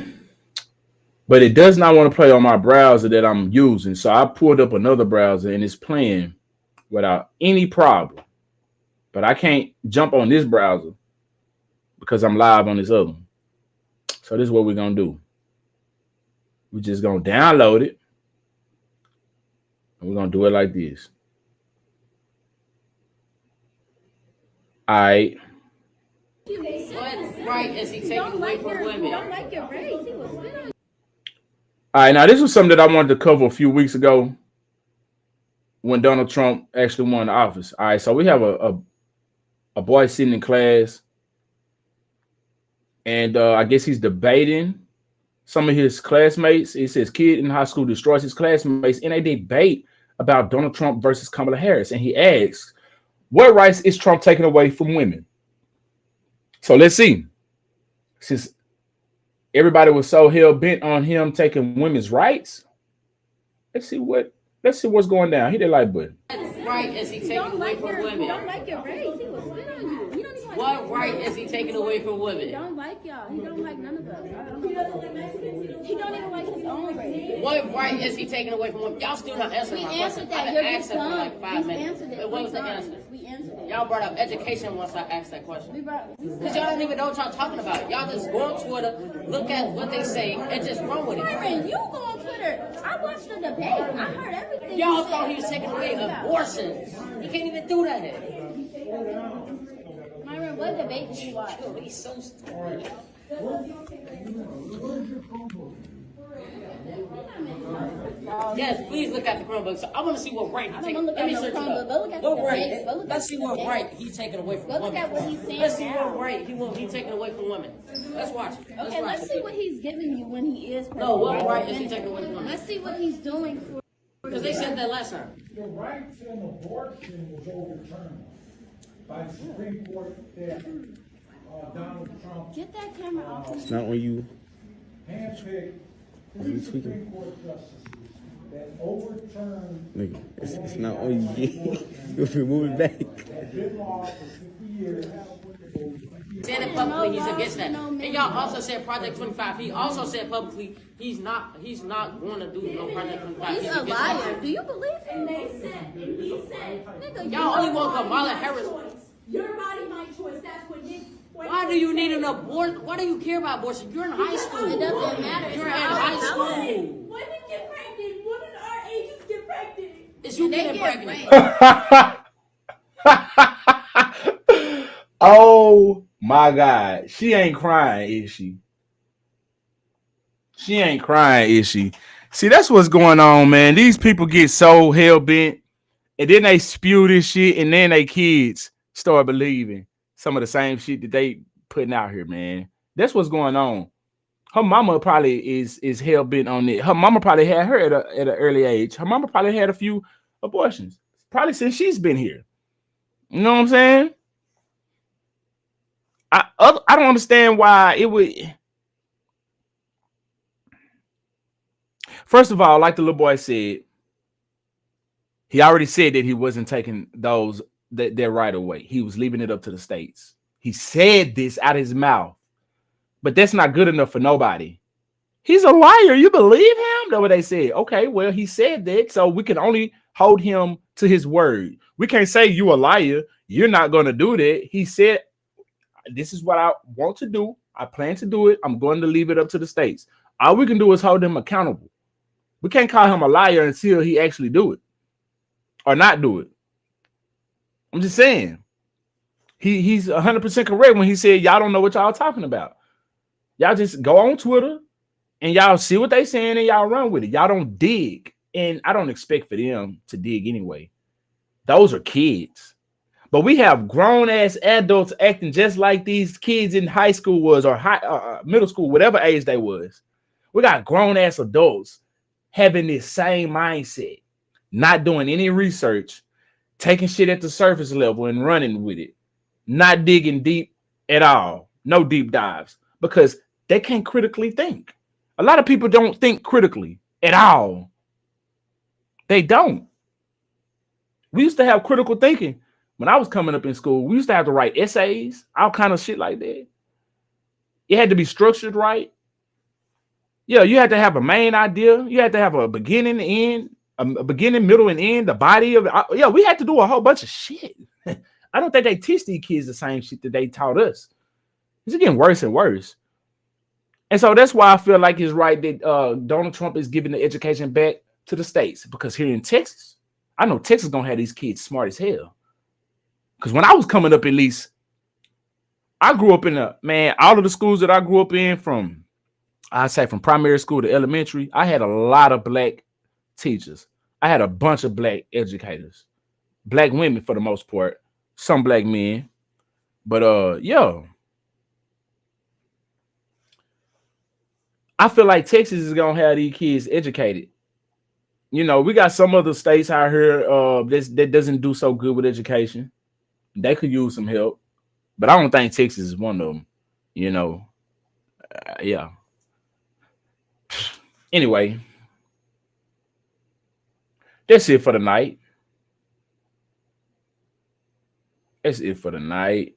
but it does not want to play on my browser that I'm using. So I pulled up another browser and it's playing without any problem. But I can't jump on this browser because I'm live on this other one. So this is what we're going to do. We're just going to download it. And we're going to do it like this. All right. What right is he taking away from women? All right, now this was something that I wanted to cover a few weeks ago when Donald Trump actually won the office. All right, so we have a boy sitting in class, and I guess he's debating some of his classmates. It says kid in high school destroys his classmates in a debate about Donald Trump versus Kamala Harris. And he asks, what rights is Trump taking away from women? So let's see. Since everybody was so hell-bent on him taking women's rights, let's see what's going down. Hit that like button. What right is he taking away from women? What right is he taking away from women? He don't like y'all. He don't like none of us. He don't even like his own race. What right is he taking away from women? Y'all still not answering my question. I've been asking for like 5 minutes. What was the answer? We answered it. Y'all brought up education once I asked that question. Because y'all don't even know what y'all talking about. Y'all just go on Twitter, look at what they say, and just run with it. Myron, you go on Twitter. I watched the debate. I heard everything. Y'all thought he was taking away abortions. He can't even do that here. Myron, what debate did you watch? He's so stupid. Yes, please look at the Chromebook. So I want to see what right he's taking. Let me search it up. What right? Let's see what right he's taking away from women. Look at what he's saying. Let's see what right he's taking away from women. Let's watch it. Okay, let's see what he's giving you when he is president. No, what right is he taking away from women? Let's see what he's doing for. Because they said that last time. The right to an abortion was overturned by the Supreme Court that Donald Trump. Get that camera off. It's not when you handpicked three Supreme Court justices that overturned. Nigga, it's not on you. You'll be moving back. That been law for 50 years. Said it publicly, he's against that. And y'all also said Project 25. He also said publicly he's not going to do no Project 25. He's a liar. Do you believe him? He said, nigga, y'all only want Kamala Harris. Your body, my choice. That's what did. Why do you need an abortion? Why do you care about abortion? You're in high school. It doesn't matter. You're in high school. Women get pregnant. Women our ages get pregnant. It's you getting pregnant. Oh my God. She ain't crying, is she? She ain't crying, is she? See, that's what's going on, man. These people get so hell-bent, and then they spew this shit, and then they kids start believing some of the same shit that they putting out here, man. That's what's going on. Her mama probably is hell-bent on it. Her mama probably had her at an early age. Her mama probably had a few abortions, probably since she's been here. You know what I'm saying? I don't understand why it would. First of all, like the little boy said, he already said that he wasn't taking their right away. He was leaving it up to the states. He said this out of his mouth, but that's not good enough for nobody. He's a liar. You believe him? That's what they said. Okay, well, he said that, so we can only hold him to his word. We can't say you a liar. You're not going to do that. He said, this is what I want to do. I plan to do it. I'm going to leave it up to the states. All we can do is hold him accountable. We can't call him a liar until he actually do it or not do it. I'm just saying. He's 100% correct when he said y'all don't know what y'all talking about. Y'all just go on Twitter and y'all see what they saying and y'all run with it. Y'all don't dig. And I don't expect for them to dig anyway. Those are kids. But we have grown-ass adults acting just like these kids in high school was or middle school, whatever age they was. We got grown-ass adults having this same mindset, not doing any research, taking shit at the surface level and running with it, not digging deep at all, no deep dives, because they can't critically think. A lot of people don't think critically at all. They don't. We used to have critical thinking when I was coming up in school. We used to have to write essays, all kind of shit like that. It had to be structured right. Yeah, you had to have a main idea. You had to have a beginning, end, a beginning, middle, and end. The body of it. Yeah, we had to do a whole bunch of shit. I don't think they teach these kids the same shit that they taught us. It's getting worse and worse. And so that's why I feel like it's right that Donald Trump is giving the education back to the states, because here in Texas, I know Texas gonna have these kids smart as hell. Because when I was coming up, at least, I grew up in all of the schools that I grew up in, from primary school to elementary, I had a lot of black teachers. I had a bunch of black educators, black women for the most part, some black men. But yeah. I feel like Texas is gonna have these kids educated. You know, we got some other states out here that doesn't do so good with education. They could use some help, but I don't think Texas is one of them. You know, yeah. Anyway, that's it for the night. That's it for the night.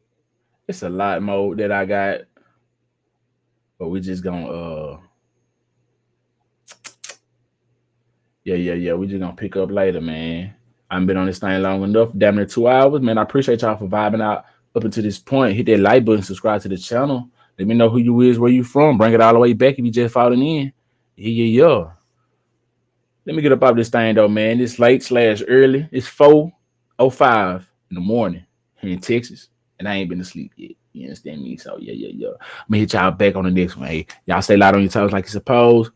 It's a lot more that I got, but we just gonna yeah. We just gonna pick up later, man. I've been on this thing long enough, damn near 2 hours, man. I appreciate y'all for vibing out up until this point. Hit that like button, subscribe to the channel. Let me know who you is, where you from. Bring it all the way back if you just falling in. Yeah. Let me get up out of this thing though, man. It's late/early. It's 4:05 in the morning here in Texas, and I ain't been to sleep yet. You understand me? So yeah. I'm gonna hit y'all back on the next one. Hey, y'all stay loud on your toes like you supposed.